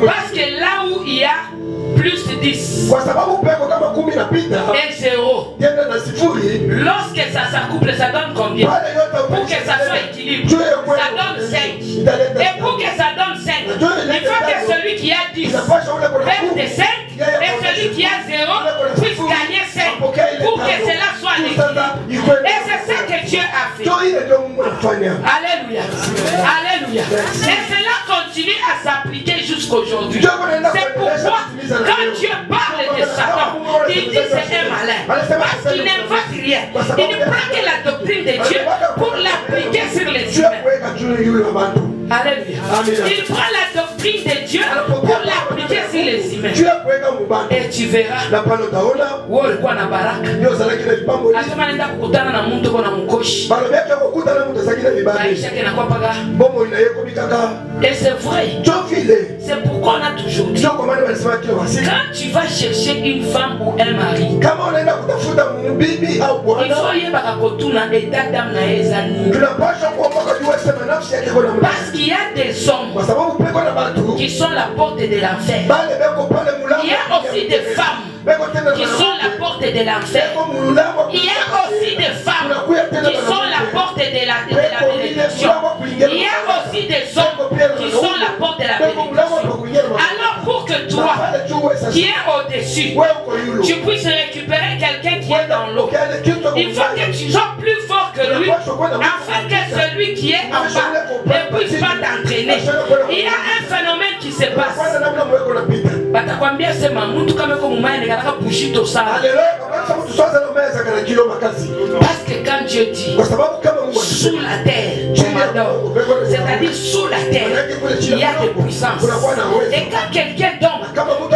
Parce que là où il y a plus de 10 et 0, lorsque ça s'accouple, ça donne combien? Pour que ça soit équilibré, ça donne 5. Et pour que ça donne 5, 10. Père des 5 et celui qui a 0 puisse gagner 5 pour que cela soit l'équilibre. Et c'est ça que Dieu a fait. Alléluia. Alléluia. Et cela continue à s'appliquer jusqu'aujourd'hui. C'est pourquoi quand Dieu parle de Satan, il dit c'est un malin. Parce qu'il n'invente rien. Il ne prend que la doctrine de Dieu pour l'appliquer sur les humains. Alléluia. Il prend la doctrine de Dieu pour l'appliquer sur les humains. Et tu verras. Et c'est vrai. C'est pourquoi on a toujours dit, quand tu vas chercher une femme ou un mari, il faut y parce qu'il y a des hommes qui sont la porte de l'enfer. Il y a aussi des femmes qui sont la porte de l'enfer. Il y a aussi des femmes qui sont la porte de la bénédiction. Il y a aussi des hommes qui sont la porte de la bénédiction. Alors pour que toi, qui es au-dessus, tu puisses récupérer quelqu'un qui est dans l'eau, il faut que tu sois plus fort que lui, afin que celui qui est en bas ne puisse pas t'entraîner. Il y a un phénomène qui se passe. Parce que quand Dieu dit sous la terre, c'est-à-dire sous la terre, il y a des puissances. Et quand quelqu'un tombe,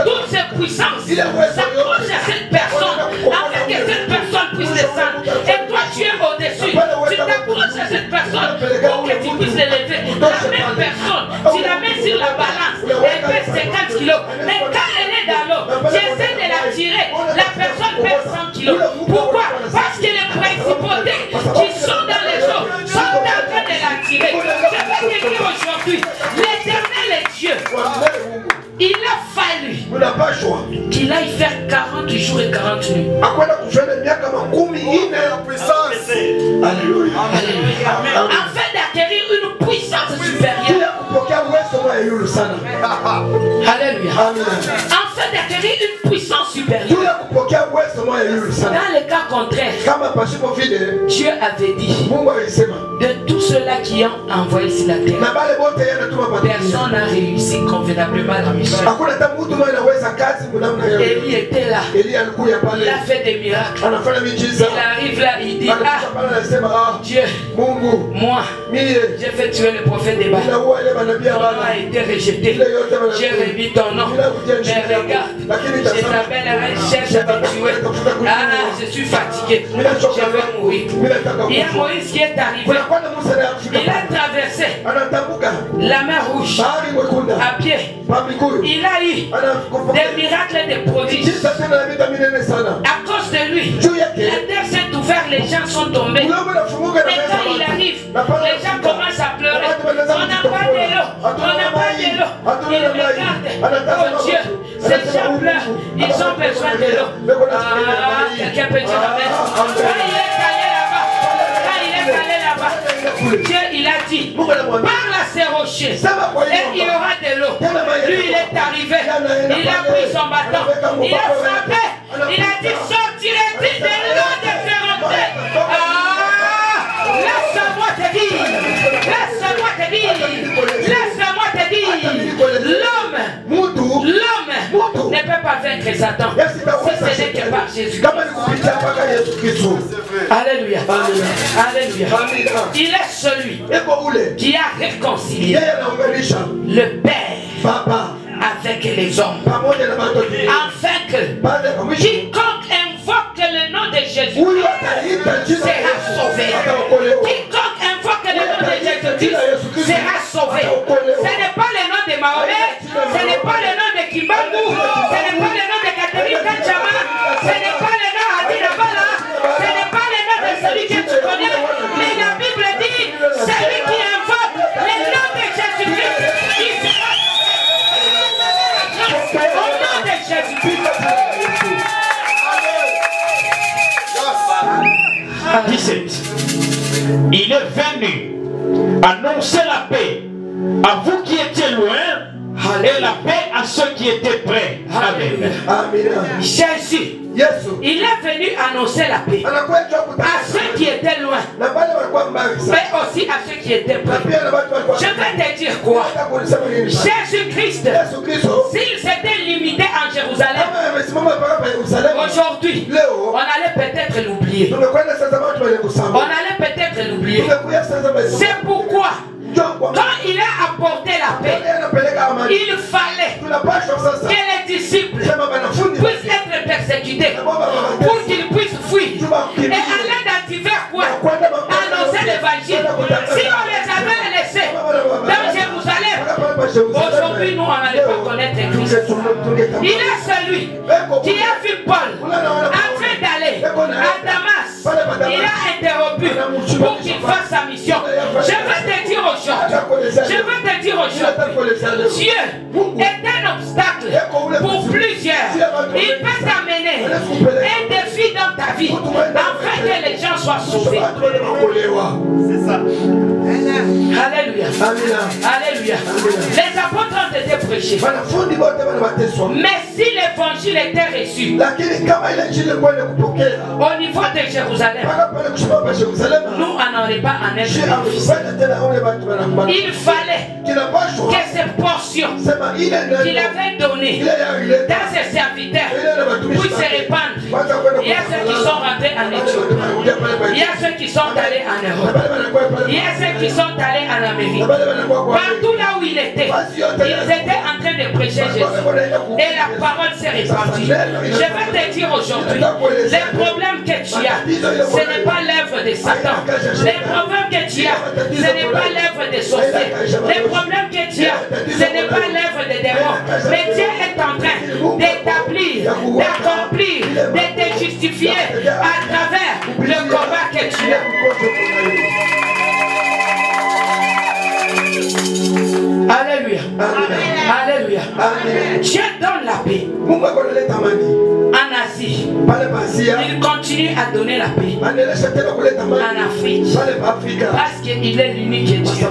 toutes ces puissances s'accrochent à cette personne afin que cette personne puisse descendre. Et toi tu es au-dessus, tu t'accroches à cette personne pour que tu puisses l'élever. La même personne, tu la mets sur la balance, elle pèse 50 kilos. Mais quand elle est dans l'eau, tu essaies de la tirer, la personne pèse 100 kilos. Pourquoi? Parce que les principautés qui sont dans les eaux sont en train de la tirer. Je vais te dire aujourd'hui, l'Éternel est Dieu. Il a fallu qu'il aille faire 40 jours et 40 nuits. Alléluia. Afin d'acquérir une puissance supérieure. Alléluia. Afin d'acquérir une puissance supérieure. Dans le cas contraire, Dieu avait dit de tous ceux-là qui ont envoyé sur la terre, personne n'a réussi convenablement la mission. Élie était là. Il a fait des miracles. Il arrive là, il dit Dieu, moi, j'ai fait tuer le prophète des Baals. Ton nom a été rejeté. J'ai remis ton nom. Mais regarde, Jézabel cherche à me tuer. Je suis fatigué. Je vais mourir. Il y a Moïse qui est arrivé. Il a traversé la mer Rouge à pied. Il a eu des miracles et des prodiges. À cause de lui, la terre s'est ouverte, les gens sont tombés. Et quand il arrive, les gens commencent à pleurer. On n'a pas de l'eau, on n'a pas de l'eau. Il regarde, oh Dieu, ces gens pleurent, ils ont besoin de l'eau. Quelqu'un peut dire amen. Quand il est calé là-bas, Dieu il a dit, parle à ces rochers et il y aura de l'eau. Lui il est arrivé, il a pris son bâton, il a frappé, il a dit sortirez-vous de l'eau de ces rochers. Laisse-moi te dire, laisse-moi te dire, laisse-moi te dire, l'homme ne peut pas vaincre Satan si ce n'est que par Jésus. Alléluia. Alléluia. Il est celui qui a réconcilié le Père avec les hommes, afin que quiconque invoque le nom de Jésus sera sauvé. Quiconque invoque le nom de Jésus sera sauvé. Ce n'est pas le nom de Mahomet, ce n'est pas le nom de Kimbangu, ce n'est pas le nom de Catherine Kachama, ce n'est pas le nom de Adira Bala, ce n'est pas le nom de celui que tu connais, mais la Bible dit celui qui invoque le nom de Jésus-Christ, il sera au nom de Jésus-Christ. 17. Il est venu annoncer la paix à vous qui étiez loin et la paix à ceux qui étaient prêts. Amen. Jésus, il est venu annoncer la paix à ceux qui étaient loin, mais aussi à ceux qui étaient près. Je vais te dire quoi? Jésus-Christ, s'il s'était limité en Jérusalem, aujourd'hui, on allait peut-être l'oublier. On allait peut-être l'oublier. C'est pourquoi, quand il a apporté la paix, il fallait que les disciples puissent être persécutés pour qu'ils puissent fuir. Et aller dans divers coins, annoncer l'évangile. Si on les avait laissés dans Jérusalem, aujourd'hui nous on n'allait pas connaître Christ. Il est celui qui a vu Paul en train d'aller à Damas. Il a interrompu pour qu'il fasse sa mission. Je veux te dire aujourd'hui, Dieu est un obstacle pour plusieurs. Il peut t'amener un défi dans ta vie afin que les gens soient sauvés. C'est ça. Alléluia. Alléluia. Les apôtres ont été prêchés. Mais si l'évangile était reçu au niveau de Jérusalem, nous on n'aurait pas en être. Il fallait que ces portions qu'il avait données dans ses serviteurs puissent se répandre. Il y a ceux qui sont rentrés en Éthiopie. Il y a ceux qui sont allés en Europe. Il y a ceux qui sont allés en Amérique. Partout là où il était, ils étaient en train de prêcher Jésus. Et la parole s'est répandue. Je vais te dire aujourd'hui, les problèmes que tu as, ce n'est pas l'œuvre de Satan. Les problèmes que tu as, ce n'est pas l'œuvre des sorciers. Les problèmes que tu as, ce n'est pas l'œuvre des démons. Mais Dieu est en train d'établir, d'accomplir, de te justifier à travers le combat que tu as. Alléluia. Alléluia. Dieu donne la paix. En Asie, il continue à donner la paix. En Afrique, parce qu'il est l'unique Dieu.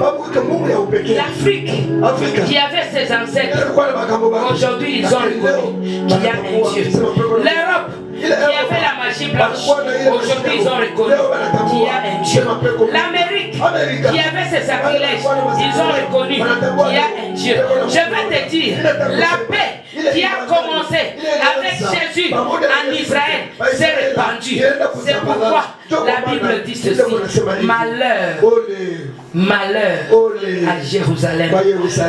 L'Afrique, qui avait ses ancêtres, aujourd'hui ils ont reconnu qu'il y a un Dieu. L'Europe, qui avait la magie blanche, aujourd'hui ils ont reconnu qu'il y a un Dieu. L'Amérique, qui avait ses sacrilèges, ils ont reconnu qu'il y a un Dieu. Je vais te dire, la paix qui a commencé avec Jésus en Israël s'est répandue. C'est pourquoi la Bible dit ceci: malheur, malheur à Jérusalem,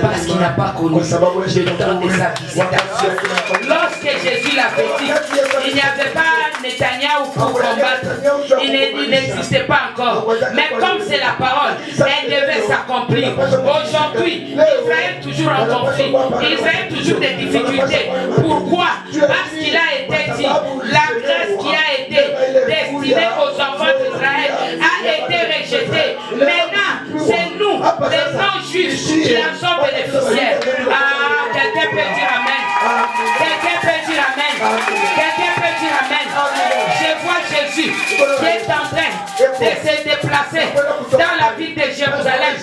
parce qu'il n'a pas connu le temps de sa visitation. Lorsque Jésus l'avait dit, il n'y avait pas Netanyahou pour combattre, il n'existait pas encore. Mais comme c'est la parole, elle devait s'accomplir. Aujourd'hui, Israël toujours en conflit, Israël toujours des difficultés. Pourquoi? Parce qu'il a été dit, la grâce qui a été destinée aux enfants d'Israël a été rejetée. Maintenant, c'est nous, les non-juifs, qui en sont bénéficiaires. Ah, quelqu'un peut dire amen. Quelqu'un peut dire amen. Quelqu'un peut dire amen. Je vois Jésus qui est en train de se déplacer dans la ville de Jérusalem.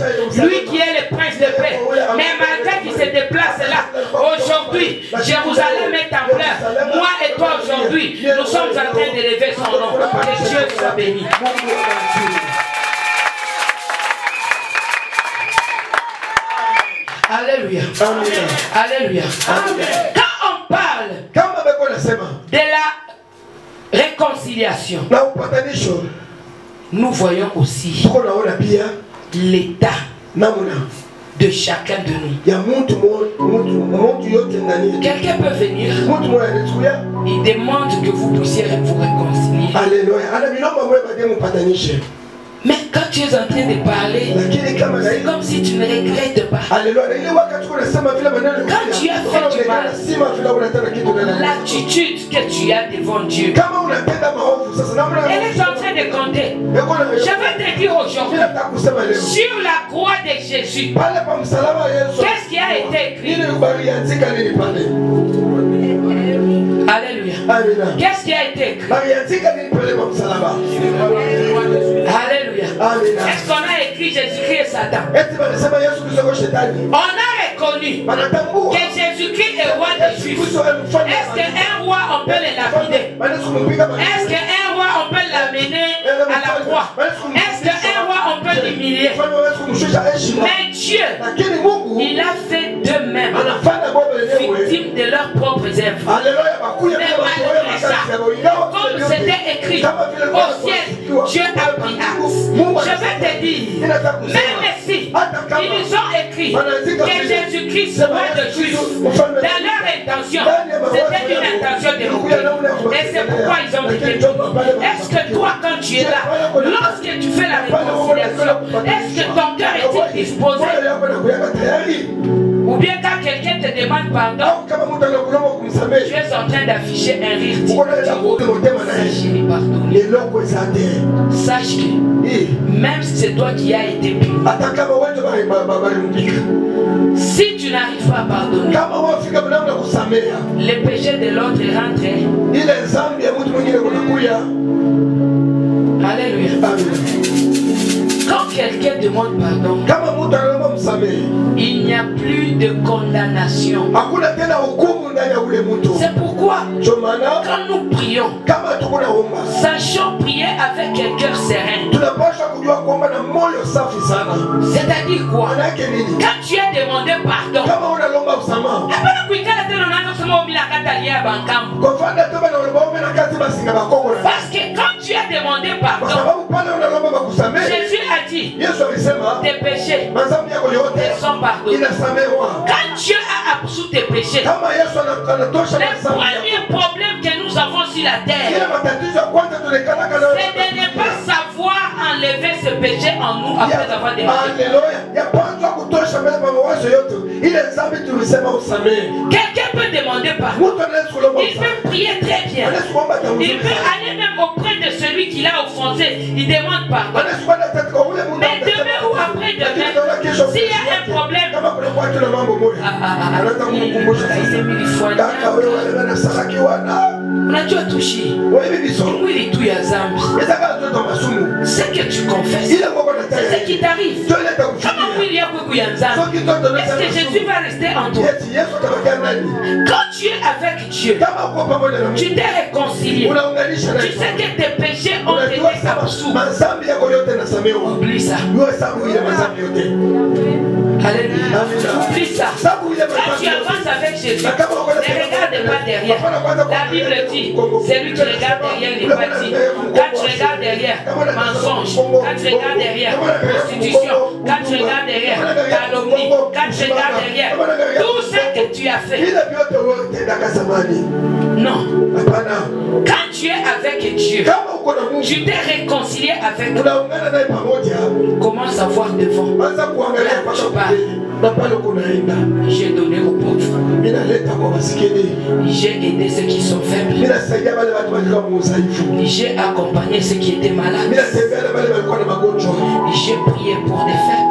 Lui qui est le prince de paix. Mais malgré qu'il se déplace là, aujourd'hui, Jérusalem est en pleurs. Moi et toi aujourd'hui, nous sommes en train d'élever son nom. Que Dieu soit béni. Alléluia. Alléluia. Quand on parle de la réconciliation, nous voyons aussi l'état de chacun de nous. Quelqu'un peut venir, il demande que vous puissiez vous réconcilier. Mais quand tu es en train de parler, c'est comme si tu ne regrettes pas. Quand tu as fait du mal, l'attitude que tu as devant Dieu, elle est en train de compter. Je vais te dire aujourd'hui, sur la croix de Jésus, qu'est-ce qui a été écrit? Alléluia. Qu'est-ce qui a été écrit? Alléluia. Est-ce qu'on a écrit Jésus-Christ et Satan? On a connu que Jésus-Christ est roi des Juifs, est-ce qu'un roi on peut le lapider? Est-ce qu'un roi on peut l'amener à la croix? Est-ce qu'un roi on peut l'humilier? Mais Dieu, il a fait d'eux-mêmes victimes de leurs propres œuvres. Mais malgré ça, comme c'était écrit au ciel, Dieu a pris acte. Je vais te dire, même si ils ont écrit que Jésus-Christ soit de Juifs, dans leur intention, c'était une intention de mourir. Et c'est pourquoi ils ont été bénis. Est-ce que toi, quand tu es là, lorsque tu fais la réconciliation, est-ce que ton cœur est-il disposé? Ou bien quand quelqu'un te demande pardon, tu es en train d'afficher un rire. Sache que même si c'est toi qui as été puni, si tu n'arrives pas à pardonner, le péché de l'autre rentre. Alléluia. Quand quelqu'un demande pardon, il n'y a plus de condamnation. C'est pourquoi quand nous prions, sachons prier avec un cœur serein. C'est-à-dire quoi? Quand tu as demandé pardon, parce que quand tu as demandé pardon, Jésus a dit tes péchés te sont pardonnés. Quand Dieu a absous tes péchés, le premier problème que nous avons sur la terre, c'est de ne pas savoir enlever ce péché en nous après avoir demandé. Quelqu'un peut demander pardon. Il peut prier très bien. Il peut aller même auprès de celui qui l'a offensé. Il demande pardon. Mais demain ou après demain, s'il y a un problème, unajua tushi mwili tu ya zambi, ce que tu confesses, c'est ce qui t'arrive. Comment mwili yako ya zambi, est-ce que Jésus va rester en toi? Quand tu es avec Dieu, tu t'es réconcilié, tu sais que tes péchés ont été absous. Oublie ça. Alléluia. Oublie ça. Quand tu avances avec Jésus, ne regarde pas derrière. La Bible dit, celui qui regarde derrière n'est pas dit. Quand tu regardes derrière, mensonge. Quand tu regardes derrière, prostitution. Quand tu regardes derrière, calomnie. Quand tu regardes derrière, tout ce que tu as fait. Non. Quand tu es avec Dieu, tu t'es réconcilié avec lui. Commence à voir devant. Là, tu parles. J'ai donné aux pauvres. J'ai aidé ceux qui sont faibles. J'ai accompagné ceux qui étaient malades. J'ai prié pour des faibles.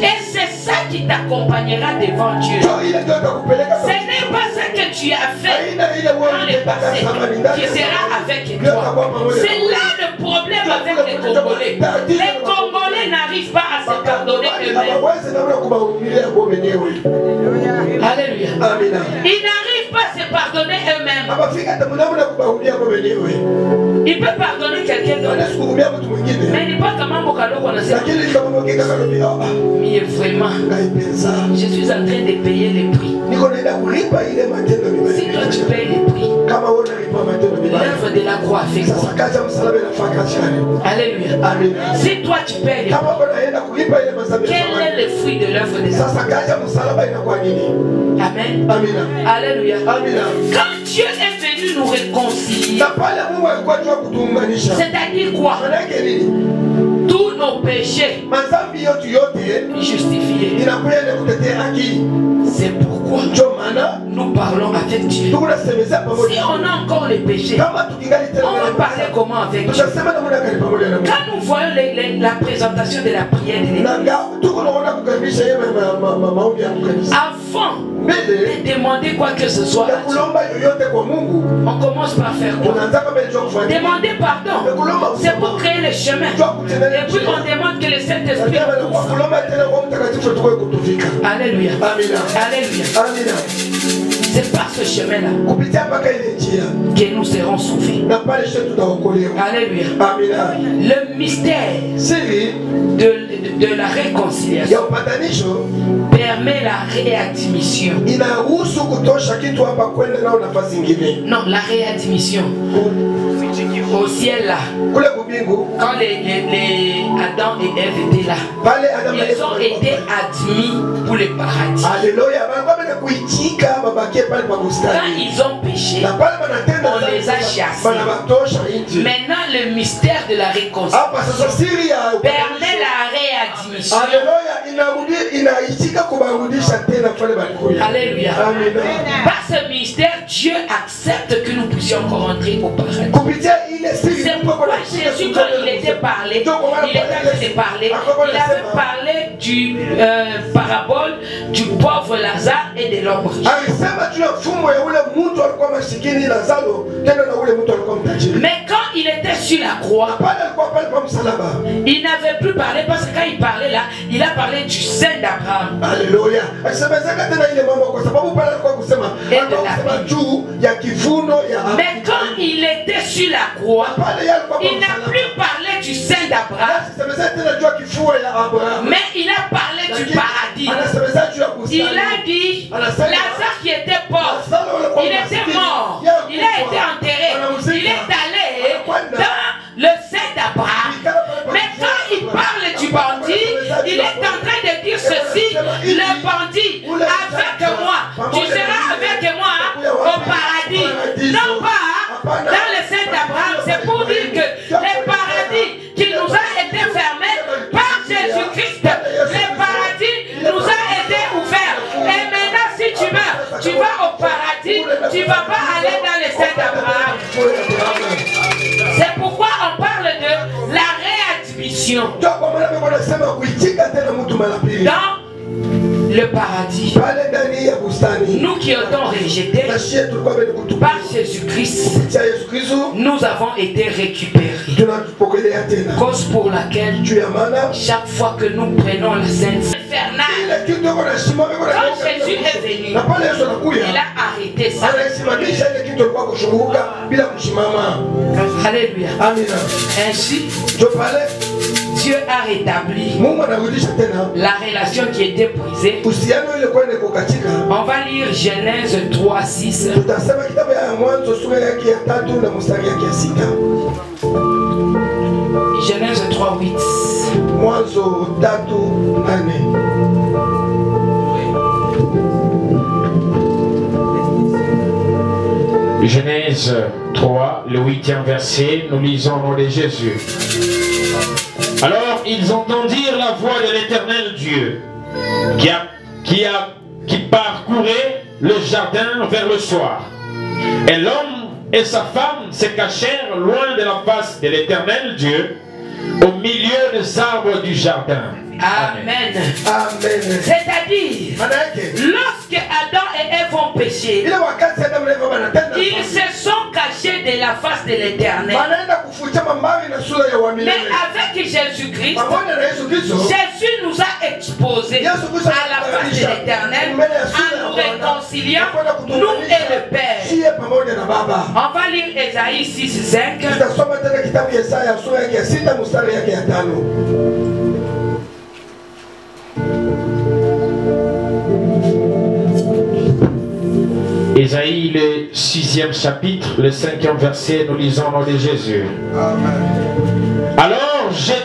Et c'est ça qui t'accompagnera devant Dieu. Ce n'est pas ce que tu as fait dans le passé qui sera avec toi. C'est là le problème avec les Congolais. Les Congolais n'arrivent pas à se pardonner eux-mêmes. Alléluia. Ils n'arrivent pas à se pardonner eux-mêmes. Il peut pardonner quelqu'un d'autre, mais il n'est pas comme un bocalo qu'on a fait. Mais vraiment, je suis en train de payer les prix. Si toi tu payes les prix, l'œuvre de la croix fait quoi? Alléluia. Si toi tu payes les prix, quel est le fruit de l'œuvre de la croix? Amen. Alléluia. Quand Dieu est venu nous réconcilier, c'est-à-dire quoi? Tous nos péchés justifiés. C'est pourquoi nous parlons avec Dieu. Si on a encore les péchés, on va parler comment avec Dieu? Quand nous voyons la présentation de la prière de l'Église, avant de demander quoi que ce soit à Dieu, on commence par faire quoi? Demander pardon. C'est pour créer le chemin. Et puis on demande que le Saint-Esprit nous couvre. Alléluia. Alléluia. C'est par ce chemin-là que nous serons sauvés. Alléluia. Le mystère de la réconciliation permet la réadmission. Non, la réadmission. Au ciel là, quand les Adam et Ève étaient là, ils ont été admis pour le paradis. Quand ils ont péché, on les a chassés. Maintenant, le mystère de la réconciliation permet la réadmission. Alléluia. Par ce mystère, Dieu accepte que nous puissions encore entrer au paradis. C'est pourquoi Jésus, quand il était parlé, il avait parlé du parabole du pauvre Lazare et de l'homme riche. Mais quand il était sur la croix, il n'avait plus parlé, parce que quand il parlait là, il a parlé du sein d'Abraham. Alléluia. Mais quand il était sur la croix, il n'a plus parlé du sein d'Abraham, mais il a parlé du paradis. Il a dit, Lazare qui était pauvre, il était mort, il a été enterré, il est allé dans le sein d'Abraham. Mais quand il parle du bandit, il est en train de dire ceci: le bandit, avec moi, tu seras avec moi au paradis. Non pas dans le sein d'Abraham. C'est pour dire que le paradis qui nous a été fermé par Jésus-Christ, le paradis nous a été ouvert. Et maintenant, si tu meurs, tu vas au paradis, tu ne vas pas aller dans le sein d'Abraham. C'est pourquoi on parle de la réadmission dans le paradis. Nous qui étions rejetés par Jésus-Christ, nous avons été récupérés. Cause pour laquelle chaque fois que nous prenons la scène infernale, quand Jésus est venu, il a arrêté ça. Alléluia. Ainsi, Dieu a rétabli la relation qui était brisée. On va lire Genèse 3:6. Genèse 3:8. Genèse 3, le 8e verset, nous lisons au nom de Jésus. Alors ils entendirent la voix de l'Éternel Dieu qui parcourait le jardin vers le soir. Et l'homme et sa femme se cachèrent loin de la face de l'Éternel Dieu, au milieu des arbres du jardin. Amen. Amen. C'est-à-dire, lorsque Adam et Ève ont péché, ils se sont cachés de la face de l'Éternel. Mais avec Jésus-Christ, Jésus nous a exposés à la face de l'Éternel en nous réconciliant, nous et le Père. On va lire Ésaïe 6:5. Ésaïe, le 6e chapitre, le 5e verset, nous lisons au nom de Jésus. Amen. Alors j'ai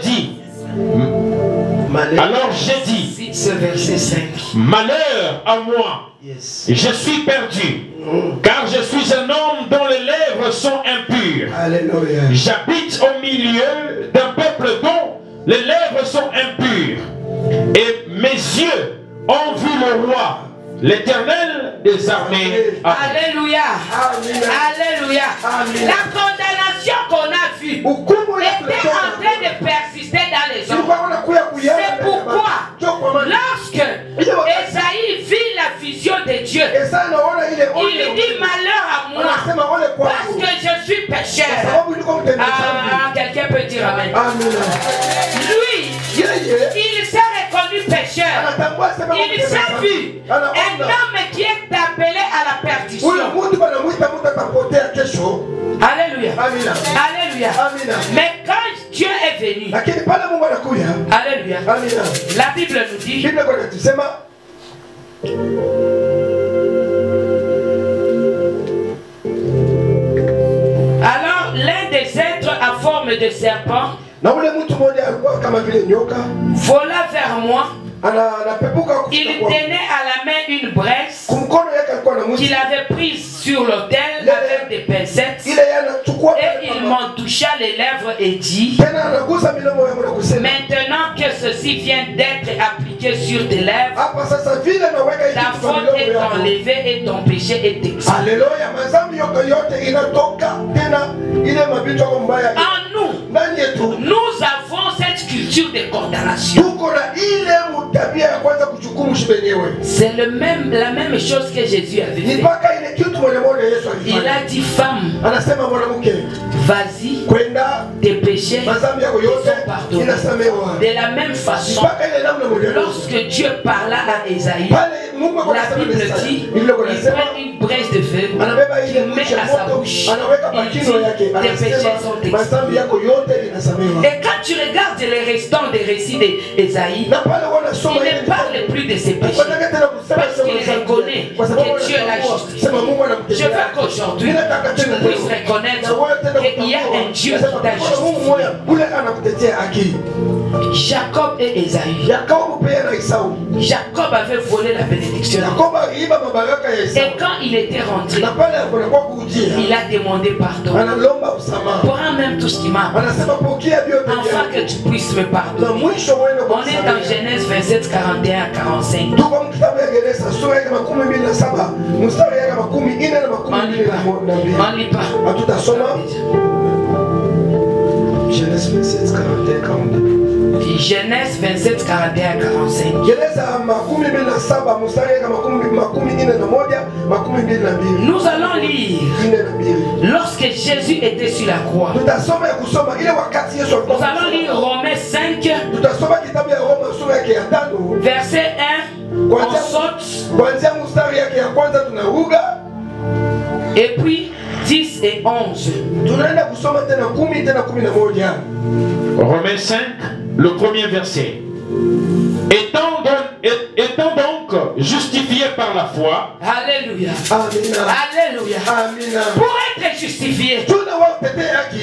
dit, ce verset 5. Malheur à moi, je suis perdu, car je suis un homme dont les lèvres sont impures. J'habite au milieu d'un peuple dont les lèvres sont impures, et mes yeux ont vu le roi, l'Éternel des armées. Alléluia. Alléluia. La condamnation qu'on a vue était en train de persister dans les hommes. C'est pourquoi, lorsque Esaïe vit la vision de Dieu, il dit malheur à moi, parce que je suis pécheur. Quelqu'un peut dire amen. Lui, il s'est reconnu pécheur. Il s'est vu un homme qui est appelé à la perdition. Alléluia. Alléluia. Mais quand Dieu est venu, alléluia, la Bible nous dit, alors l'un des êtres à forme de serpent vola vers moi. Il tenait à la main une braise qu'il avait prise sur l'autel avec des pincettes, et il m'en toucha les lèvres et dit, maintenant que ceci vient d'être appliqué sur tes lèvres, ta faute est enlevée et ton péché est expié. En nous avons cette culture de condamnation. C'est la même chose que Jésus avait fait. Il a dit, femme, vas-y, tes péchés sont pardonnés. De la même façon, lorsque Dieu parla à Esaïe, la Bible dit, il prend une braise de feu, il met à sa bouche, il dit, tes péchés sont expiés. Et quand tu regardes les restants des récits d'Esaïe, il ne parle plus de ses péchés, parce qu'il reconnaît que Dieu l'a justifié. Je veux qu'aujourd'hui, tu puisses reconnaître qu'il y a un Dieu qui t'a justifié. Jacob et Esaïe. Jacob avait volé la bénédiction. Et quand il était rentré, il a demandé pardon. Prends même tout ce qui m'a apporté, afin que tu puisses me pardonner. On est dans Genèse 27, 41 à 45. On lit pas. Genèse 27, 41 à 42. Genèse 27, 41 à 45. Nous allons lire. Lorsque Jésus était sur la croix, nous allons lire Romains 5, verset 1. On saute. Et puis 10 et 11. Romains 5, le premier verset. Étant donc justifié par la foi. Alléluia. Alléluia. Pour être justifié,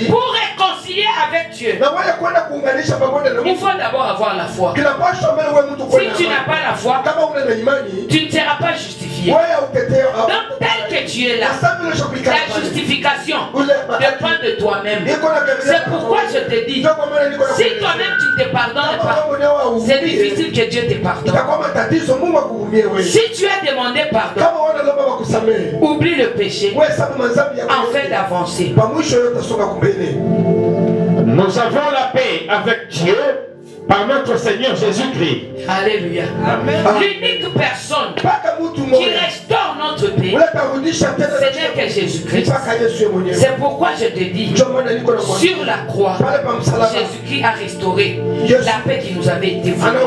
pour réconcilier avec Dieu, il faut d'abord avoir la foi. Si tu n'as pas la foi, tu ne seras pas justifié. Donc tel que tu es là, la justification dépend de toi-même. C'est pourquoi je te dis, si toi-même tu ne te pardonnes pas, c'est difficile que Dieu te pardonne. Si tu as demandé pardon, oublie le péché afin d'avancer. Nous avons la paix avec Dieu par notre Seigneur Jésus-Christ. Alléluia. L'unique personne qui restaure notre paix, ce n'est que Jésus-Christ. C'est pourquoi je te dis, sur la croix, Jésus-Christ a restauré la paix qui nous avait été volée.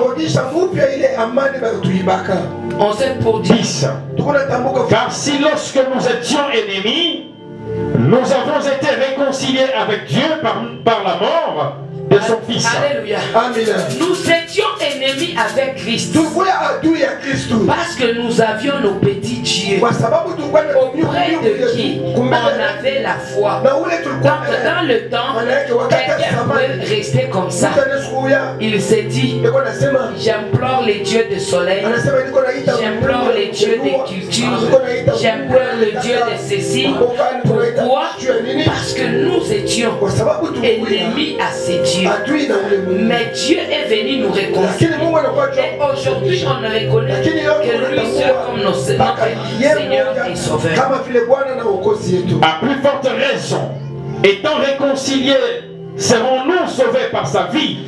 On sait pour 10. Car si lorsque nous étions ennemis, nous avons été réconciliés avec Dieu par la mort de son Fils. Alléluia. Nous étions ennemis avec Christ. Parce que nous avions nos petits dieux auprès de qui on avait la foi. Donc dans le temps, quelqu'un peut rester comme ça. Il s'est dit, j'implore les dieux du soleil, j'implore J'implore les dieux des cultures. J'implore le Dieu de ceci. Pourquoi? Parce que nous étions ennemis à ces dieux. Mais Dieu est venu nous réconcilier. Et aujourd'hui, on ne reconnaît que lui seul comme notre Seigneur et Sauveur. À plus forte raison, étant réconciliés, serons-nous sauvés par sa vie.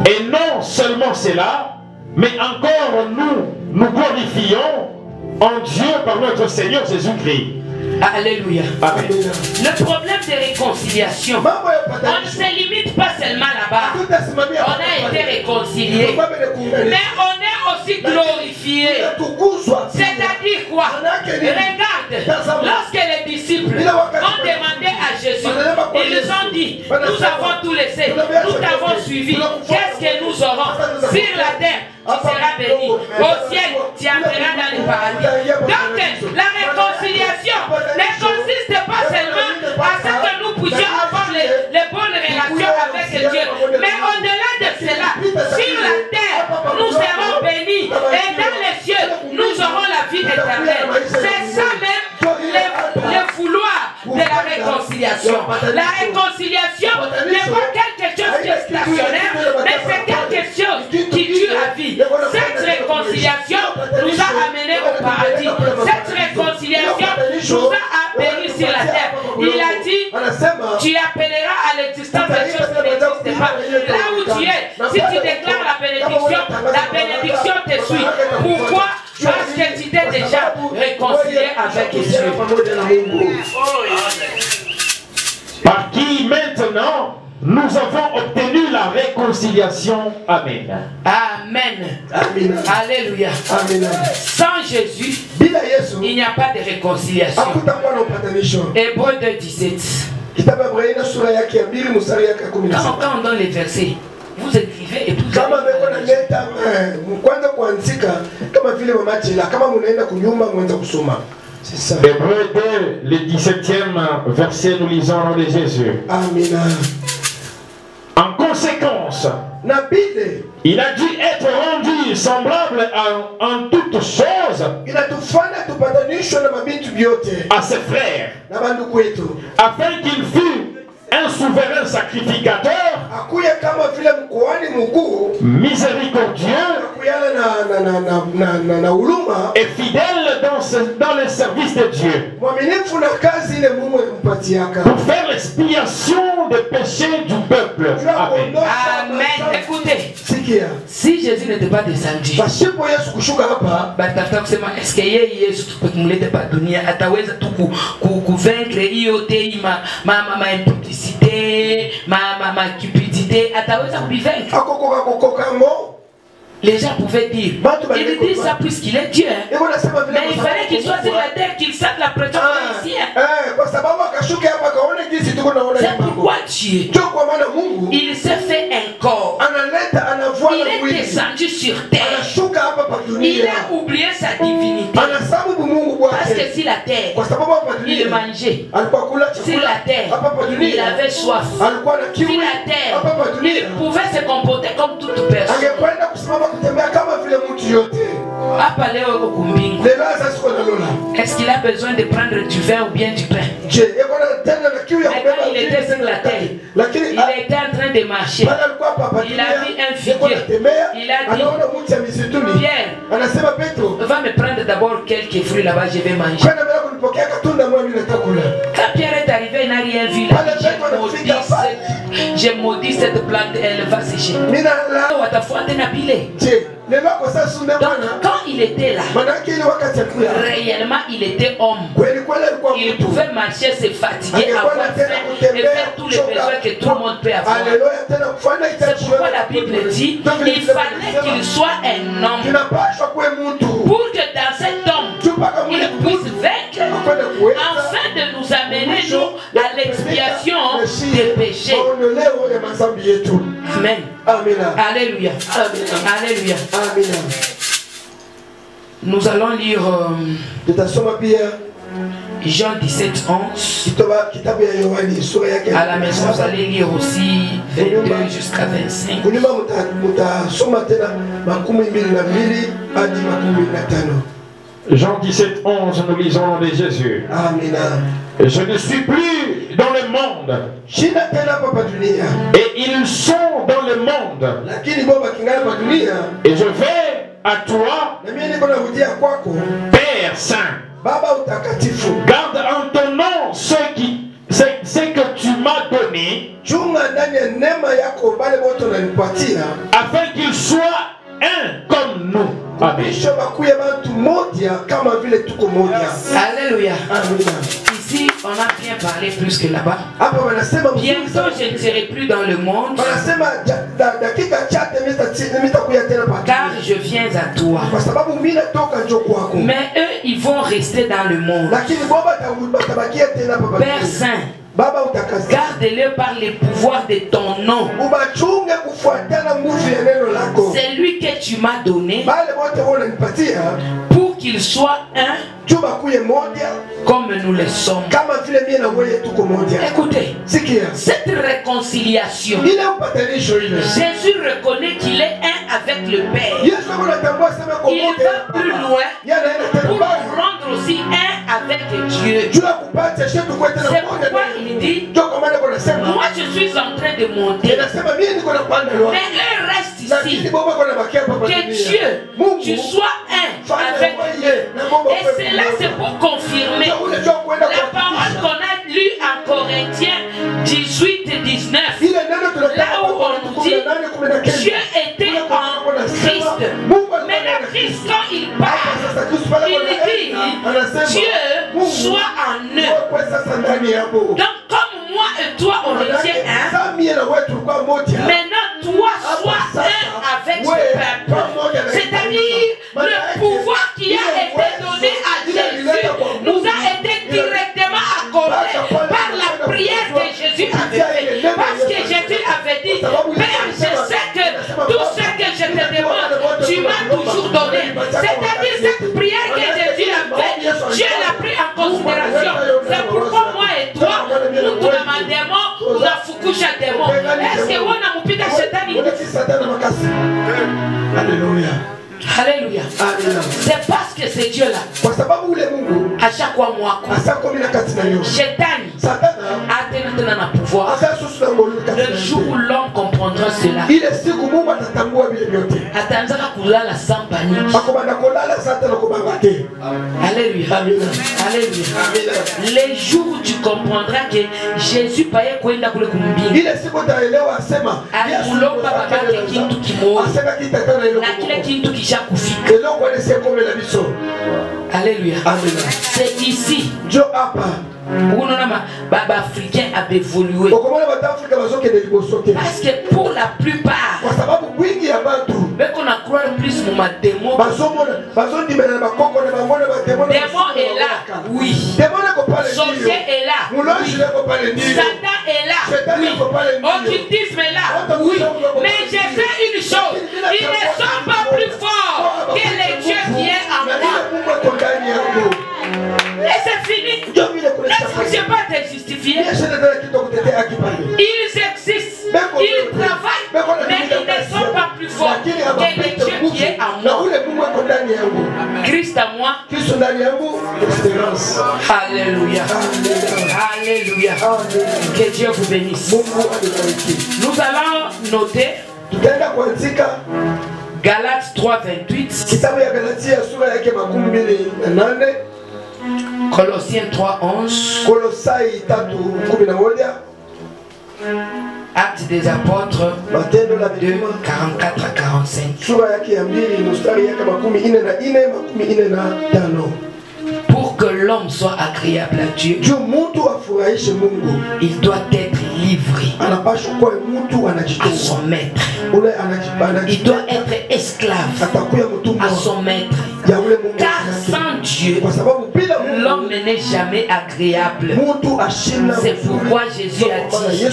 Et non seulement cela, mais encore nous glorifions en Dieu par notre Seigneur Jésus-Christ. Alléluia. Amen. Le problème de réconciliation, on ne se limite pas seulement là-bas. On a été réconciliés, mais on est aussi glorifiés. C'est-à-dire quoi? Regarde, lorsque les disciples ont demandé à Jésus, ils ont dit, nous avons tout laissé, nous t'avons suivi, qu'est-ce que nous aurons? Sur la terre, tu seras béni. Au ciel, tu entreras dans le paradis. Donc, la réconciliation ne consiste pas seulement à ce que nous puissions avoir les bonnes relations avec Dieu, mais au-delà de cela, sur la terre, nous serons bénis et dans les cieux, nous aurons la vie éternelle. C'est ça même le vouloir de la réconciliation. La réconciliation n'est pas quelque chose qui est stationnaire, mais c'est quelque chose qui dure à vie. Cette réconciliation nous a amenés au paradis. Cette réconciliation nous a bénis sur la terre. Il a dit, tu appelleras à l'existence des choses qui n'existent pas. Là où tu es, si tu déclares la bénédiction te suit. Pourquoi? Parce que tu t'es déjà réconcilié avec Dieu. Par qui maintenant nous avons obtenu la réconciliation. Amen. Amen. Amen. Alléluia. Amen. Sans Jésus, il n'y a pas de réconciliation. Hébreux 2:17. Quand on donne les versets, vous écrivez et puis c'est ça. Hébreux 2, le 17e verset, nous lisons au nom de Jésus. Amen. En conséquence, il a dû être rendu semblable en toutes choses à ses frères, afin qu'il fût un souverain sacrificateur, miséricordieux et fidèle dans le service de Dieu, pour faire l'expiation des péchés du peuple. Amen. Amen. Écoutez, si Jésus n'était pas descendu, est-ce que Jésus n'était pas donné à ta vaincre ma impudicité, ma cupidité, à ta vaincre. Les gens pouvaient dire, il dit ça puisqu'il est Dieu. Mais il fallait qu'il soit sur la terre, qu'il sache la pression ici. C'est pourquoi Dieu, il s'est fait un corps. Il est descendu sur terre. Il a oublié sa divinité. Parce que sur la terre, il mangeait. Sur la terre, il avait soif. Sur la terre, il pouvait se comporter comme toute personne. Est-ce qu'il a besoin de prendre du vin ou bien du pain? Mais quand il était sur la terre, il était en train de marcher. Il a vu un figuier. Il a dit, Pierre, va me prendre d'abord quelques fruits là-bas, je vais manger. Quand Pierre est arrivé, il n'a rien vu. J'ai maudit cette plante, elle va sécher. Donc, quand il était là, réellement il était homme. Il pouvait marcher, se fatiguer, avoir faim et faire tous les besoins que tout le monde peut avoir. C'est pourquoi la Bible dit il fallait qu'il soit un homme pour que dans cet homme il puisse vaincre afin de nous amener nous à l'expiation des péchés. Amen. Alléluia. Alléluia. Nous allons lire Jean 17:11. À la maison, vous allez lire aussi 22 jusqu'à 25. Jean 17, 11, nous lisons dans les Jésus. Amen. Je ne suis plus dans le monde. Et ils sont dans le monde. Et je vais à toi, Père Saint. Garde en ton nom ce que tu m'as donné, afin qu'ils soient un comme nous. Amen. Alléluia. Ici, on a bien parlé plus que là-bas. Bientôt, je ne serai plus dans le monde, car je viens à toi. Mais eux, ils vont rester dans le monde. Père Saint, garde-le par les pouvoirs de ton nom. C'est lui que tu m'as donné pour qu'il soit un comme nous le sommes. Écoutez, cette réconciliation, Jésus reconnaît qu'il est un avec le Père. Il va plus loin pour rendre aussi un avec Dieu. C'est pourquoi il dit, moi je suis en train de monter, mais eux restent ici. Que Dieu, tu sois un avec eux. Et cela c'est pour confirmer la parole qu'on a lue en Corinthiens 18 et 19. Là où on nous dit, Dieu était en Christ. Mais le Christ, quand il parle, il dit, Dieu soit en eux. Donc comme moi et toi on retient un, maintenant toi sois un avec ce peuple. C'est-à-dire le pouvoir qui a été donné à Jésus nous a été directement accordé par la prière que Jésus avait fait. Parce que Jésus avait dit, Père, je sais que tout ce que je te demande, tu m'as toujours donné. C'est-à-dire cette prière que Jésus a fait, Dieu l'a pris en considération. C'est pourquoi moi et toi, nous avons des démons, nous avons fukusha démons. Est-ce que on a mon pita chetani? Alléluia. Alléluia. C'est parce que c'est Dieu là. À chaque fois moi, Satan a tenu un pouvoir. Le jour où l'homme comprendra cela, attendra kulala sans panique. Alléluia. Alléluia. Les jours où tu comprendras que Jésus payait quoi il a voulu kumbia. Alilomba babake kintu kimoja. Na kile kintu kisha kufika. Alléluia. C'est ici. Baba africain a évolué. Parce que pour la plupart, mais qu'on a croire plus mon démon. Démon est là, oui. Sorcier est là, oui. Satan est là, oui. Occultisme est là, oui. Mais je sais une chose, ils ne sont pas plus forts que les dieux qui est en moi. Et c'est fini. Est-ce que je ne vais pas te justifier? Ils existent, ils travaillent, mais ils ne sont pas plus forts que le Dieu qui est en moi. Christ à moi. Alléluia. Alléluia. Que Dieu vous bénisse. Nous allons noter Galates 3:28. Colossiens 3:11. Actes des apôtres 2:44 à 45. Pour que l'homme soit agréable à Dieu, il doit être livré à son maître. Il doit être esclave à son maître. Car sans Dieu, l'homme n'est jamais agréable. C'est pourquoi Jésus a dit,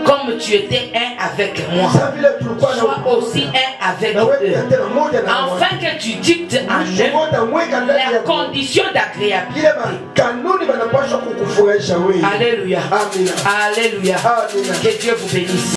comme tu étais un avec moi, sois aussi un avec eux, afin que tu dictes en eux la condition d'agréabilité. Alléluia. Alléluia. Que Dieu vous bénisse.